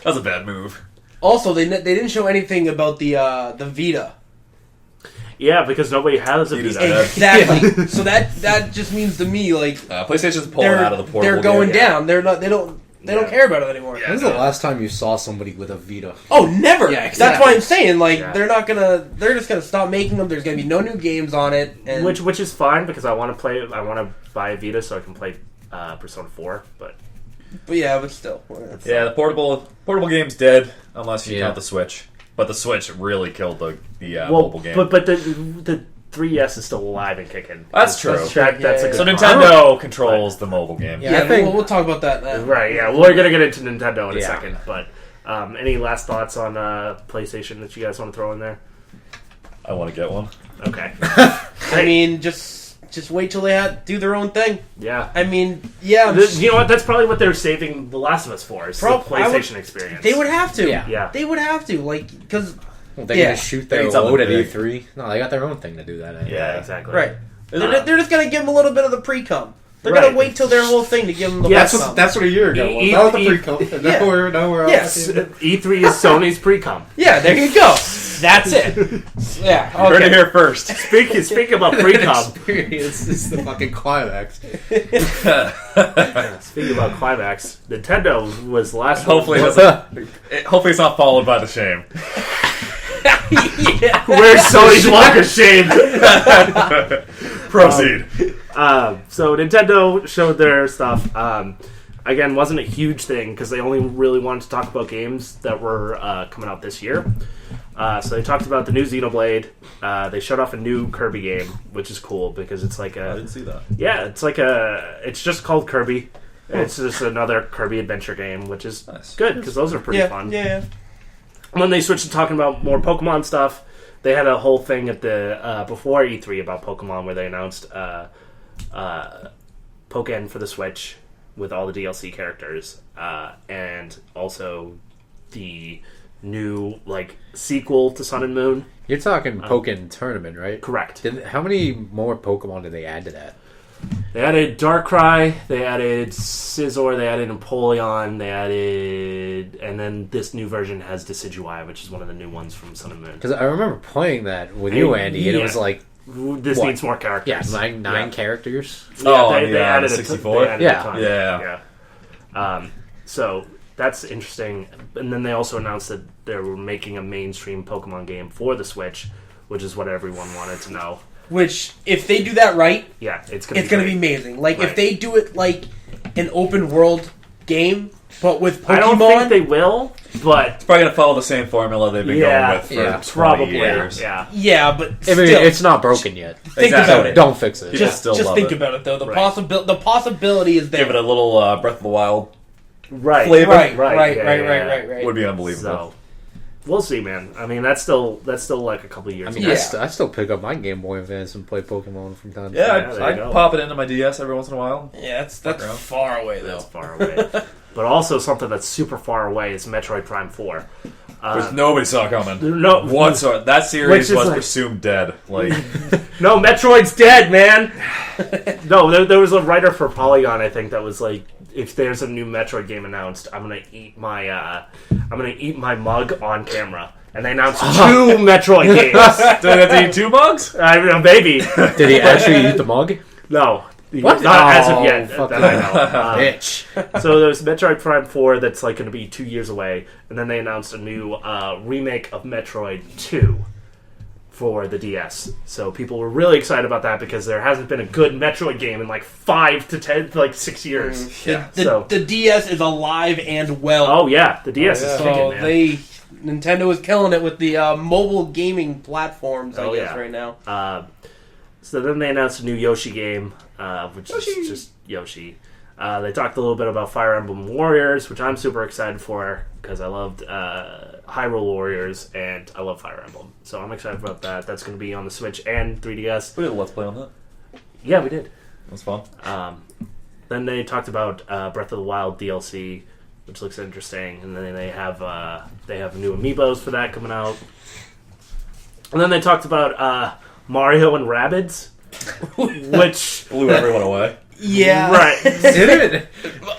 That's a bad move. also, they didn't show anything about the Vita. Yeah, because nobody has a Vita's Vita. dead. Exactly. So that just means to me, like, PlayStation's pulling they're out of the portable. they're going game. down. They're not. They don't Yeah. care about it anymore. Yeah. When's the last time you saw somebody with a Vita? Oh, never. Yeah, That's exactly. why I'm saying, like, Yeah. they're just gonna stop making them. There's gonna be no new games on it, and Which is fine because I want to buy a Vita so I can play Persona 4. But but still, Yeah, the portable game's dead unless you Yeah. count the Switch. But the Switch really killed the well, mobile game. but the 3DS is still alive and kicking. That's true. That's a Yeah, good so point. Nintendo controls the mobile game. Yeah, Yeah, I think- we'll talk about that now. Right, yeah. We're going to get into Nintendo in a Yeah. second. But any last thoughts on PlayStation that you guys want to throw in there? I want to get one. Okay. I mean, just wait till they do their own thing. Yeah. I mean, yeah, You know what? That's probably what they're saving The Last of Us for. Is the I PlayStation would- experience. they would have to. Yeah. Yeah. They would have to, like, because Well, they're Yeah. gonna shoot They their need something load at big. E3. No, they got their own thing to do that at. Yeah, exactly. right, Uh, they're just gonna give them a little bit of the pre-cum. They're Right. gonna wait till their whole thing to give them the Yes. pre-cum. That's what a year ago was. E- That was the E- pre-com. And Yeah. now we're Yes. E3 is Sony's pre-com. Yeah, there you go. That's it. Yeah. You heard it Okay. here first. Speaking about pre-com, experience is the fucking climax. speaking about climax, Nintendo was last. Hopefully, was, hopefully it's not followed by the shame. Yeah. where's Sony's walk of shame? Proceed. So Nintendo showed their stuff. Again, wasn't a huge thing because they only really wanted to talk about games that were coming out this year. So they talked about the new Xenoblade. They showed off a new Kirby game, which is cool because it's like I didn't see that. it's just called Kirby. It's just another Kirby adventure game, which is Nice. good because those are pretty Yeah. fun. Yeah. When they switched to talking about more Pokemon stuff, they had a whole thing at the before E3 about Pokemon where they announced Pokken for the Switch with all the DLC characters, and also the new sequel to Sun and Moon. You're talking Pokken Tournament, right? Correct. How many more Pokemon did they add to that? They added Darkrai, they added Scizor, they added Empoleon, and then this new version has Decidueye, which is one of the new ones from Sun and Moon. Because I remember playing that with you, Andy, and it was Yeah. like, This What? needs more characters. nine characters. Oh, they yeah, added the a ton- 64? they added a Yeah. ton. Yeah. So that's interesting. And then they also announced that they were making a mainstream Pokemon game for the Switch, which is what everyone wanted to know. Which, if they do that right, Yeah, it's gonna it's be gonna be great. amazing. Like, Right. if they do it like an open world game, but with Pokemon. I don't think they will, but It's probably gonna follow the same formula they've been Yeah. going with for Yeah. 20 probably years. yeah. Yeah, but I mean, still, it's not broken yet. think Exactly. about it. Don't fix it. People Just still love think it. about it, though. The Right. the possibility is there. Give it a little Breath of the Wild Right, flavor. right, Right, right, yeah, right, yeah, right, yeah. right, right. would be unbelievable. So we'll see, man. I mean, that's still like a couple of years. I mean, away. Yeah. I still pick up my Game Boy Advance and play Pokemon from time to Yeah, time. there you I'd go. pop it into my DS every once in a while. Yeah, that's around. far away, though. That's far away. But also something that's super far away is Metroid Prime 4. Which nobody saw coming. No, That Which series is was like- presumed dead. Like, no, Metroid's dead, man. No, there was a writer for Polygon, I think, that was like, if there's a new Metroid game announced, I'm gonna eat my mug on camera. And they announced 2 Metroid games. do they have to eat 2 mugs? I mean, maybe. Did he actually eat the mug? No. What? Not as of Oh, yet fuck that I know. Bitch. So there's Metroid Prime 4 that's like going to be 2 years away, and then they announced a new remake of Metroid 2 for the DS. So people were really excited about that because there hasn't been a good Metroid game in like 5 to 10, like 6 years. The, So- the DS is alive and well. Oh yeah, the DS Oh, yeah. is so kicking, man. Nintendo is killing it with the mobile gaming platforms, I guess, right now. So then they announced a new Yoshi game, which is just Yoshi. They talked a little bit about Fire Emblem Warriors, which I'm super excited for because I loved Hyrule Warriors and I love Fire Emblem. So I'm excited about that. That's going to be on the Switch and 3DS. We did a Let's Play on that. Yeah, we did. It was fun. Then they talked about Breath of the Wild DLC, which looks interesting, and then they have new amiibos for that coming out. And then they talked about Mario and Rabbids, which Blew everyone away. Yeah. right, Did it?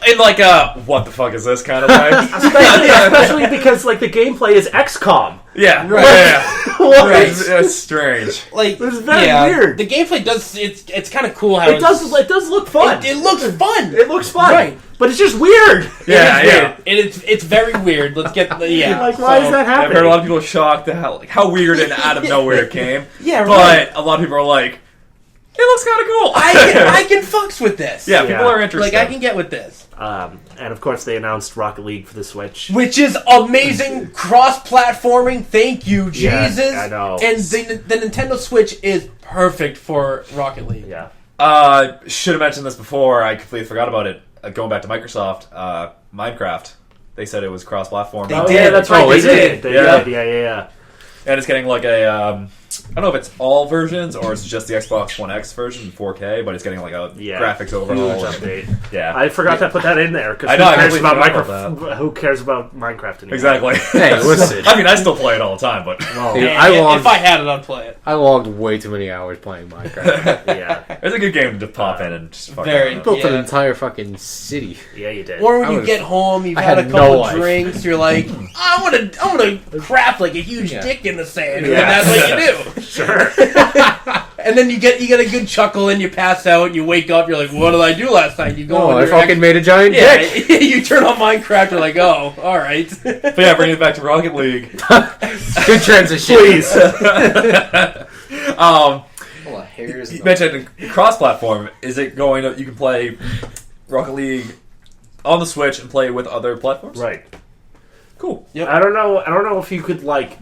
In like a, what the fuck is this kind of way? especially because like the gameplay is XCOM. Yeah. Right. Yeah. Right. It's strange. Like, It's very weird. The gameplay does, it's kind of cool how It does look fun. It looks fun. It looks fun, Right. but it's just weird. Yeah, It is yeah. weird. It's very weird. Let's get, Like, why is that I've happening? heard a lot of people shocked at how weird and out of nowhere it came. Yeah, right. But a lot of people are like, it looks kind of cool. I can fucks with this. Yeah, Yeah. people are interested. Like, I can get with this. And of course, they announced Rocket League for the Switch. Which is amazing cross-platforming. Thank you, Yeah, Jesus. I know. And the Nintendo Switch is perfect for Rocket League. Yeah. Should have mentioned this before. I completely forgot about it. Going back to Microsoft, Minecraft. They said it was cross-platform. They Oh, did. yeah, that's right. Oh, They is did. it? They Yeah. did. Yeah. And it's getting like a, I don't know if it's all versions or it's just the Xbox One X version in 4K, but it's getting like a graphics overhaul. Huge update. Yeah. I forgot to put that in there because I know, I completely forgot about Who cares about Minecraft anymore? Exactly. Hey, listen. I mean, I still play it all the time, but Well, Dude, And if I had it, I'd play it. I logged way too many hours playing Minecraft. yeah, it's a good game to pop in and just fuck Very. around. Built an Yeah. entire fucking city. yeah, you did. Or when I you was- get home, you've I had a had couple no life. drinks, you're like, I'm gonna craft like a huge Yeah. dick in the sand, Yeah. and that's what you do. Sure. And then you get a good chuckle, and you pass out, and you wake up, you're like, what did I do last night? You go Oh, on I your fucking made a giant dick. yeah, you turn on Minecraft, you're like, oh, all right. But yeah, bringing it back to Rocket League. Good transition. Please. Full of hairs. You mentioned cross-platform. Is it going to, you can play Rocket League on the Switch and play with other platforms? Right. Cool. Yep. I don't know if you could like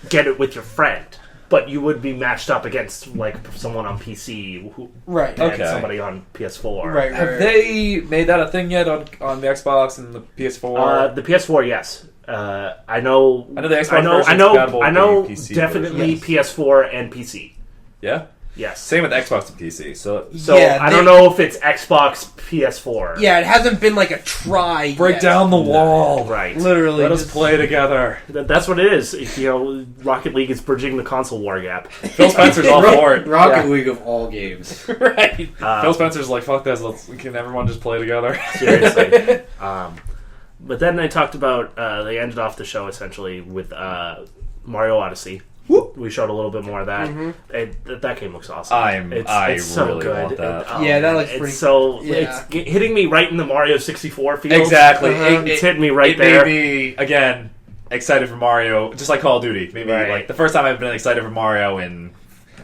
get it with your friend, but you would be matched up against like someone on PC who Right. and Okay. somebody on PS4. Right. Have they made that a thing yet on the Xbox and the PS4? The PS4, yes. I know. I know the Xbox I know. version's I know. compatible I with know. the PC Definitely version. PS4 and PC. Yeah? Yes. Same with Xbox and PC. So So Yeah, I don't know if it's Xbox, PS4. Yeah, it hasn't been like a try. break yet. down the wall. Right. Literally. Let us just- play together. That's what it is. You know, Rocket League is bridging the console war gap. Phil Spencer's all for it. Rocket Yeah. League of all games. Right. Phil Spencer's like, fuck this. Can everyone just play together? Seriously. But then they talked about, they ended off the show essentially with Mario Odyssey. Whoop. We showed a little bit more of that. That game looks awesome. I so really good. want that. Yeah, that looks it's pretty so yeah. it's hitting me right in the Mario 64 field. Exactly. It's hitting me right it there. made me, again, excited for Mario, just like Call of Duty. Maybe Right. like the first time I've been excited for Mario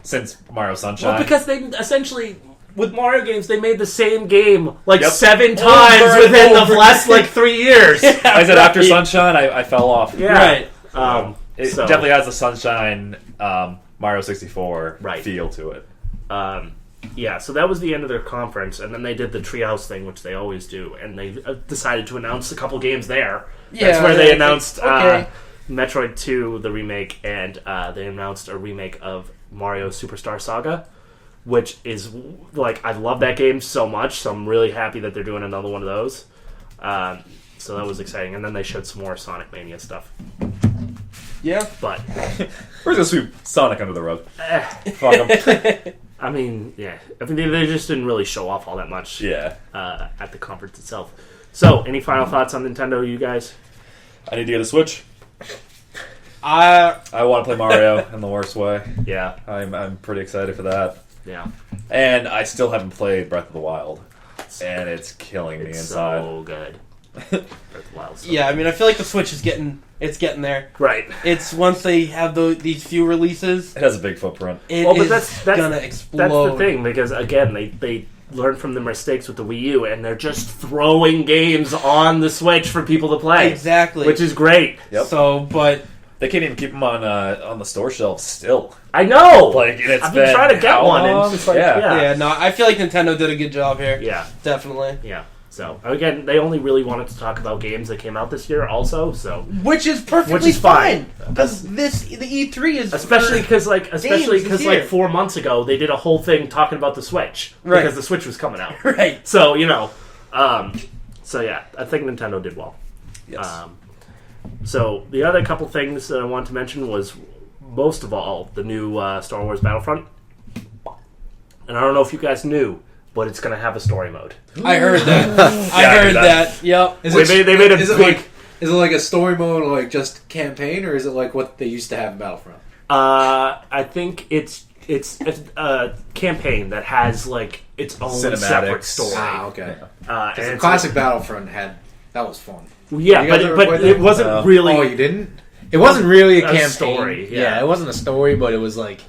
since Mario Sunshine. Well, because they essentially with Mario games they made the same game like Yep. 7 Over times and within over. the last like 3 years. I said after Sunshine, I fell off. Yeah. Right. It So- definitely has the Sunshine Mario 64 Right. feel to it. Yeah, so that was the end of their conference, and then they did the Treehouse thing, which they always do, and they decided to announce a couple games there. That's Yeah, where they yeah, announced okay. Metroid 2, the remake, and they announced a remake of Mario Superstar Saga, which is, like, I love that game so much, so I'm really happy that they're doing another one of those. So that was exciting, and then they showed some more Sonic Mania stuff. Yeah. But, We're gonna sweep Sonic under the rug. Fuck 'em. I mean, yeah, I mean, they just didn't really show off all that much. Yeah. At the conference itself. So, any final thoughts on Nintendo, you guys? I need to get a Switch. I I want to play Mario in the worst way. Yeah, I'm pretty excited for that. yeah. And I still haven't played Breath of the Wild. And it's killing me It's inside. so good. Breath of the Wild, so yeah. I good. mean, I feel like the Switch is getting there. Right. It's once they have these few releases, It has a big footprint. it Well, but is that's gonna explode. That's the thing, because, again, they learn from the mistakes with the Wii U, and they're just throwing games on the Switch for people to play. Exactly. Which is great. Yep. So, but They can't even keep them on the store shelves still. I know! Like, it's I've been trying to get how one, and long? it's just like, Yeah. yeah, no, I feel like Nintendo did a good job here. Yeah. Definitely. Yeah. So, again, they only really wanted to talk about games that came out this year also, so... Which is perfectly Which is fine. Because the E3 is... Especially because, like, this year. 4 months ago, they did a whole thing talking about the Switch. Right. Because the Switch was coming out. Right. So, so yeah, I think Nintendo did well. Yes. So, the other couple things that I wanted to mention was, most of all, the new Star Wars Battlefront. And I don't know if you guys knew, but it's going to have a story mode. I heard that. I I heard knew that. Yep. They made a big... Is it like a story mode, like just campaign, or is it like what they used to have in Battlefront? I think it's a campaign that has, like, its own separate Cinematics. story. Ah, okay. And The it's- classic Battlefront that was fun. Yeah, You guys ever but played it that? wasn't really... Oh, you didn't? It wasn't really a A campaign. story, yeah. It wasn't a story, but it was like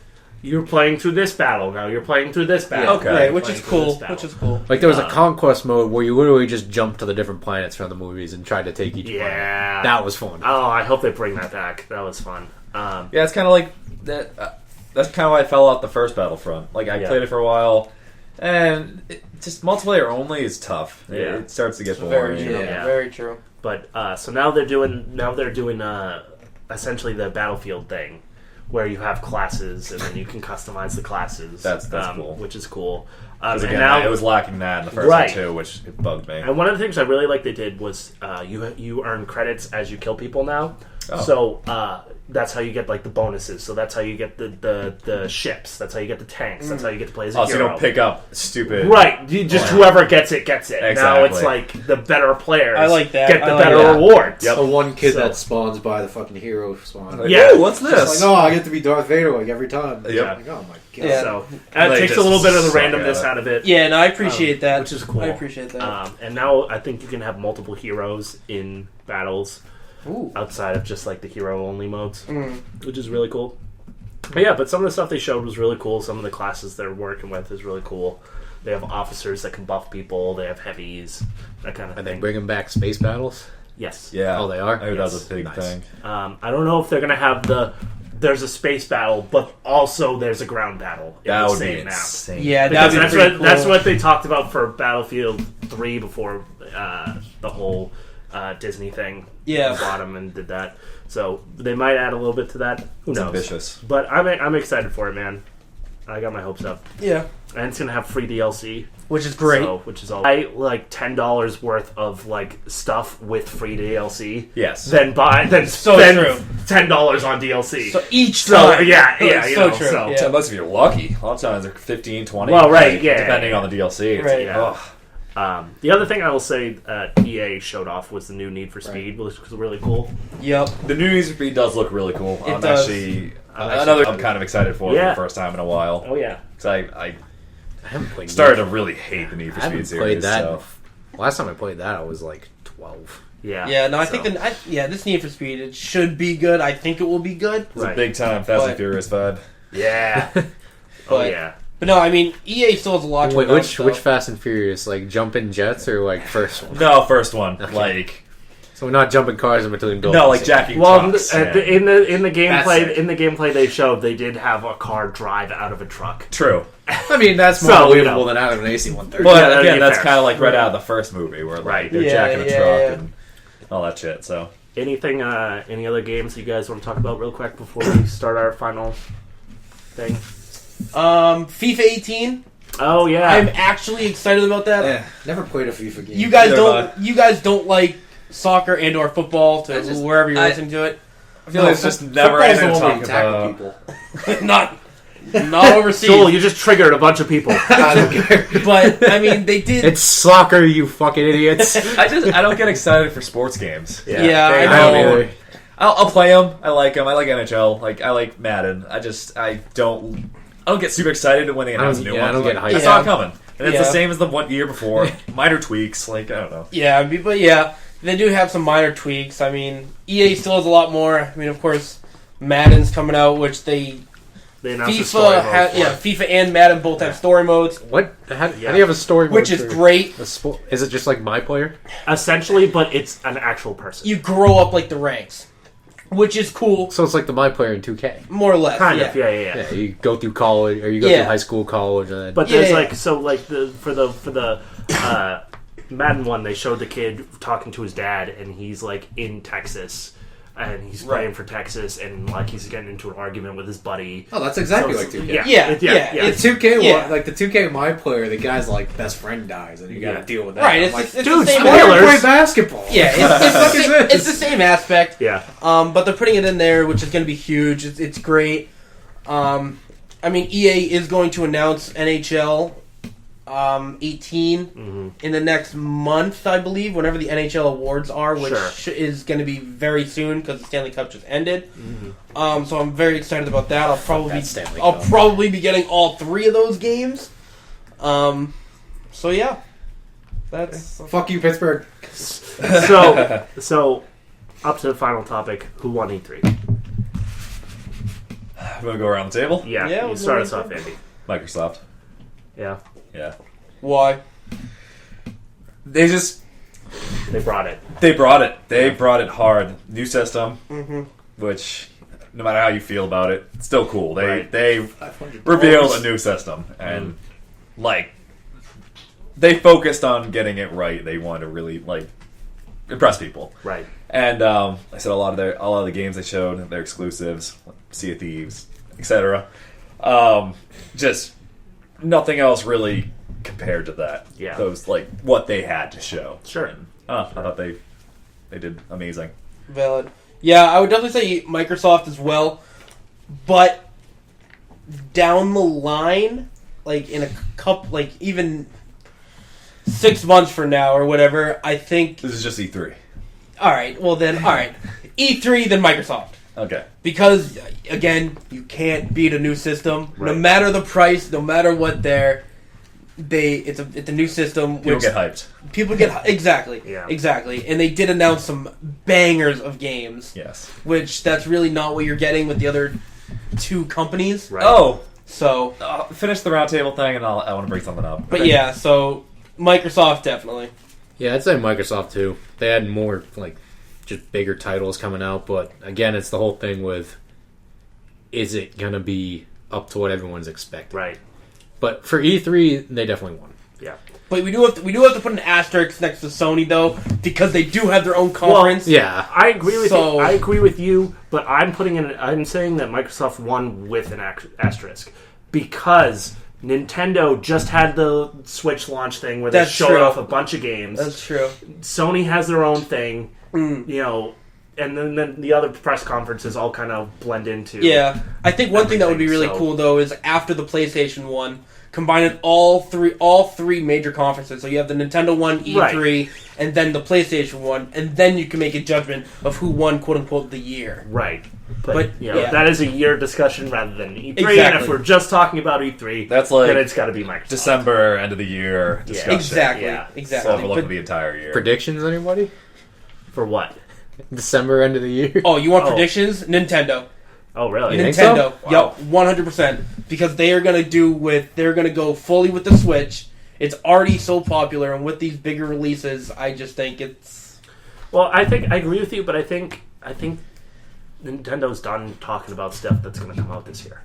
You're playing through this battle, now you're playing through this battle. Okay. Right, which Playing is through this cool. battle. Which is cool. there was a conquest mode where you literally just jumped to the different planets from the movies and tried to take each planet. Yeah. That was fun. Oh, I hope they bring that back. That was fun. Yeah, it's kind of like that. That's kind of why I fell off the first Battlefront. Like, I Yeah. played it for a while, and just multiplayer only is tough. Yeah. It starts to get Very boring. true. Yeah. Very true. But so now they're doing essentially the Battlefield thing, where you have classes and then you can customize the classes. That's cool. Which is cool. Because And again, now it was lacking that in the first Right. one too, which it bugged me. And one of the things I really like they did was you earn credits as you kill people now. Oh. So that's how you get like the bonuses. So that's how you get the ships. That's how you get the tanks. That's how you get to play as a Oh, so hero. you don't pick up stupid. Right, you just whoever gets it gets it. Now it's Exactly. like the better players I like that. get the I like better that. rewards. Yep. The one kid So- that spawns by the fucking hero spawn. Like, Yeah. "Ooh, what's It's this? like, oh, I get to be Darth Vader like every time. Yep. Yeah. Like, oh my god. Yeah. So And it they takes a just little bit of the suck at randomness it. out of it. Yeah, and I appreciate that. which is cool. I appreciate that. And now I think you can have multiple heroes in battles Ooh. outside of just like the hero only modes, Mm. which is really cool. But yeah, but some of the stuff they showed was really cool. Some of the classes they're working with is really cool. They have officers that can buff people. They have heavies, that kind of Are they thing. bringing back space battles? Yes. Yeah. Oh, they are? I heard that was Yes. a big Nice. thing. I don't know if they're gonna have there's a space battle, but also there's a ground battle in That the would be same map. insane. Yeah, Because that'd be that's pretty what cool. that's what they talked about for Battlefield 3 before the whole Disney thing. Yeah. bought them and did that. So they might add a little bit to that. Who It's knows? ambitious. But I'm excited for it, man. I got my hopes up, Yeah. and it's gonna have free DLC, Which is great. so, which is all. I like $10 worth of like stuff with free DLC. Yes. Then So spend true. $10 on DLC. So each So, time. yeah, It's you so know, true. so- Yeah. Unless if you're lucky. A lot of times they're 15, 20. Well, right, like, yeah, Depending yeah. on the DLC. It's Right. like, Yeah. ugh. The other thing I will say EA showed off was the new Need for Speed, which was really cool. Yep. The new Need for Speed does look really cool. It I'm does. actually I'm another I'm kind of excited for Yeah. the first time in a while. Oh yeah, Because I I haven't played started to Need- really hate the Need for I haven't Speed played series. that. So. Last time I played that, I was like 12. yeah, Yeah, no, I So- think this Need for Speed, it should be good. I think it will be good. It's a Right. big time Fast But- and Furious vibe. yeah. Oh But- yeah. But no, I mean, EA still has a lot to Wait, announce, which though. Fast and Furious? Like jumping jets or like first one? No, first one. Okay. Like So we're not jumping cars in between buildings. no, like jacking Well, trucks. in the gameplay, sick. in the gameplay they showed, they did have a car drive out of a truck. True. I mean, that's more So, you believable know. than out of an AC-130. But Yeah, that'd again, be that's fair. kind of like right out of the first movie where like Right. they're Yeah, jacking a yeah, truck yeah. and all that shit. So Anything? Any other games you guys want to talk about real quick before we start our final thing? FIFA 18. Oh yeah, I'm actually excited about that. Yeah, never played a FIFA game. You guys Neither don't. have You guys don't like soccer and or football to I just- wherever you're I- listening to it. I feel like it's just never Football's anything the to one where talk you tackle about. people. not overseas. Joel, you just triggered a bunch of people. I don't care. But I mean, they did. It's soccer, you fucking idiots. I don't get excited for sports games. yeah, they- I I don't know. either. I'll play them. I like them. I like NHL. Like I like Madden. I don't get super excited when they announce a new one. I don't get Like, hyped. I saw it coming, and it's Yeah. the same as the one year before. Minor tweaks. Like I don't know. Yeah, but yeah, they do have some minor tweaks. I mean, EA still has a lot more. I mean, of course, Madden's coming out, which they They announced the story mode for it. FIFA and Madden both have story modes, What? How do you have a story mode? which is great. Is it just like My Player? Essentially, but it's an actual person. You grow up like the ranks, which is cool, So it's like the My Player in 2K. more or less. Kind of, yeah. Yeah, you go through college, or you go Yeah. through high school, college, and then... But there's Yeah. for the Madden one, they showed the kid talking to his dad, and he's like in Texas, and he's playing for Texas, and like he's getting into an argument with his buddy. Oh, that's exactly So like 2K. Yeah. It's 2K. Yeah. Like the 2K My Player, the guy's like best friend dies, and you got to deal with that. Right, I'm it's, like, it's dude, the same. I wanna spoilers. play basketball. Yeah, it's the same aspect. Yeah, But they're putting it in there, which is going to be huge. It's great. I mean, EA is going to announce NHL 18 in the next month, I believe, whenever the NHL awards are, which is going to be very soon because the Stanley Cup just ended. So I'm very excited about that. I'll probably be getting all 3 of those games. So yeah, that's Fuck you, Pittsburgh. so up to the final topic. Who won E3? I'm gonna go around the table. Yeah, Yeah, you we'll start go us off, around Andy. Microsoft. Yeah, Yeah. why. They brought it. brought it. They brought it hard. New system, which no matter how you feel about it, it's still cool. They revealed a new system, and like they focused on getting it right. They wanted to really like impress people. Right. And I said a lot of the games they showed, their exclusives, Sea of Thieves, etc. Just nothing else really compared to that. Yeah. Those like what they had to show. Sure. And, I thought they did amazing. Valid. Yeah, I would definitely say Microsoft as well, but down the line, like in a couple, like even 6 months from now or whatever, I think. This is just E3. All right, E3 then Microsoft, Okay. because again, you can't beat a new system, no Right. matter the price, no matter what it's a new system. People which get hyped. People get exactly, Yeah. exactly, and they did announce some bangers of games. Yes. Which that's really not what you're getting with the other 2 companies. Right. Oh, So, finish the roundtable thing, and I want to bring something up. but yeah, so Microsoft definitely. Yeah, I'd say Microsoft too. They had more like just bigger titles coming out, but again, it's the whole thing with is it gonna be up to what everyone's expecting? Right. But for E3, they definitely won. Yeah. But we do have to put an asterisk next to Sony though, because they do have their own conference. Yeah, I agree with So- you. I agree with you, but I'm saying that Microsoft won with an asterisk because Nintendo just had the Switch launch thing where they That's showed true. off a bunch of games. That's true. Sony has their own thing, you know, and then the other press conferences all kind of blend into. Yeah, I think one thing that would be really So- cool though is after the PlayStation one, combining all three major conferences. So you have the Nintendo one, E3, and then the PlayStation one, and then you can make a judgment of who won "quote unquote" the year. Right. But, you know, yeah. that is a year discussion rather than E3. And Exactly. if we're just talking about E3, That's like then it's got to be Microsoft. December, end of the year discussion. Exactly. Yeah. Exactly. Overlook But- the entire year. predictions, anybody? For what? December end of the year. oh, you want Oh. predictions? Nintendo. Oh, really? You think so? Nintendo. Wow. Yep, 100%. Because they're gonna go fully with the Switch. It's already so popular, and with these bigger releases, I just think it's. Well, I agree with you, but I think Nintendo's done talking about stuff that's going to come out this year.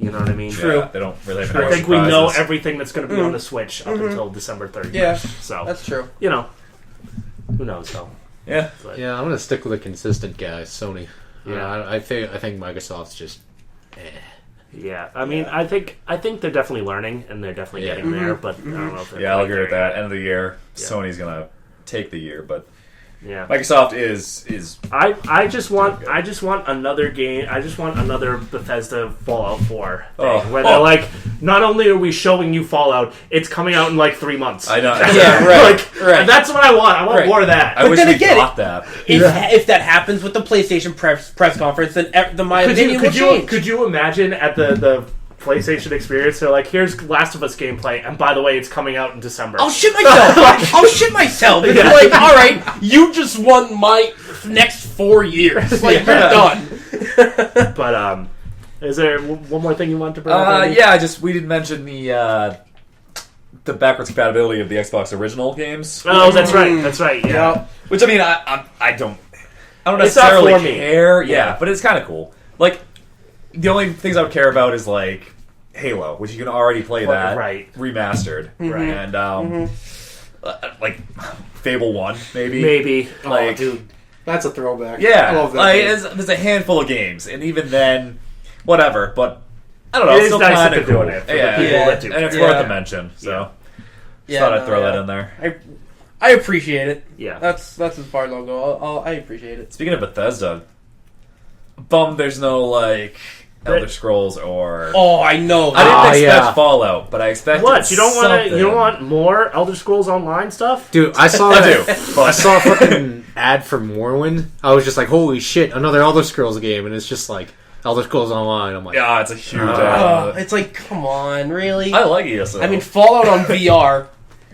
You know what I mean? True. Yeah, they don't really have I any think we know surprises. everything that's going to be on the Switch up until December 31st. Yeah, So, That's true. you know, who knows though? Yeah. But, Yeah, I'm gonna stick with a consistent guy, Sony. Yeah. Yeah, I think Microsoft's just. yeah. I mean, I think they're definitely learning and they're definitely Yeah. getting there, but I don't know if they're Yeah, I'll quite agree there with that. yet. End of the year, Yeah. Sony's gonna take the year, but Yeah. Microsoft is I just want another game. I just want another Bethesda Fallout 4 thing, Oh. where they're like, not only are we showing you Fallout, it's coming out in like 3 months. I know. Yeah, right. Like, right. that's what I want. I want Right. more of that. I wish then we again, got that. If that happens with the PlayStation press conference, then my opinion will change. Could you imagine at the PlayStation experience? They're like, here's Last of Us gameplay, and by the way, it's coming out in December. I'll shit myself. I'll shit myself. It's Yeah. like, all right, you just won my next 4 years. Like, you're done. But Is there one more thing you want to bring up? Andy? Yeah, we didn't mention the backwards compatibility of the Xbox original games. Oh, that's right. That's right. Yeah. Which I mean, I don't It's not necessarily for me. care. Yeah, Yeah. but it's kind of cool. Like the only things I would care about is like Halo, which you can already play that remastered, Right. And like Fable 1, maybe. Maybe. Like, dude, that's a throwback. yeah, I love that. like game. there's a handful of games, and even then, whatever. But I don't know. It It's is still nice kind that of they're cool. doing it for the Yeah, people that do. and it's Yeah. worth a mention. So Yeah, thought I'd no, throw that yeah. in there. I appreciate it. Yeah. That's as far as I'll go. I appreciate it. Speaking of Bethesda, bummed there's no like Elder Scrolls or. Oh, I know. I didn't expect yeah. Fallout, but I expected What? You don't want to? something. You don't want more Elder Scrolls Online stuff? Dude, I saw I that. do. I saw a fucking ad for Morrowind. I was just like, holy shit, another Elder Scrolls game, and it's just like Elder Scrolls Online. I'm like, Yeah, it's a huge. It's like, come on, really? I like ESO. I mean, Fallout on VR,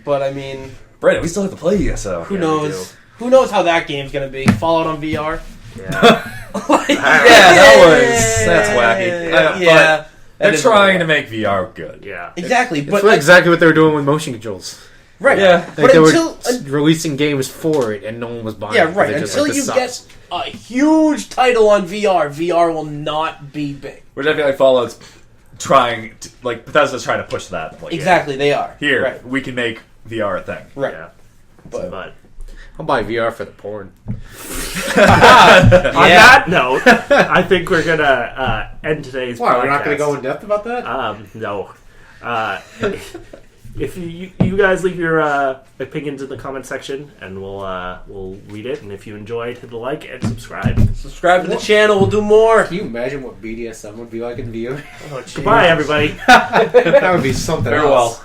but I mean, Brandon, we still have to play ESO. who Yeah, we knows? Who knows how that game's gonna be? Fallout on VR? Yeah. Like, That's wacky. Yeah, They're trying to make VR good. Yeah. exactly, it's but exactly what they were doing with motion controls. right, Yeah. Like but they until were releasing games for it, and no one was buying. yeah, it. right, They're just until like, you this get sucks. a huge title on VR, VR will not be big. Which I feel like Fallout's trying to, like, Bethesda's trying to push that. Like, Exactly, they are. Here, right, we can make VR a thing. right. Yeah. But But I'll buy VR for the porn. on that note, I think we're gonna end today's Why? podcast. We're not going to go in depth about that? No. If you guys leave your opinions in the comment section, and we'll read it. And if you enjoyed, hit the like and subscribe. subscribe to the channel. We'll do more. Can you imagine what BDSM would be like in VR? Oh, geez. Goodbye, everybody. That would be something Farewell. else.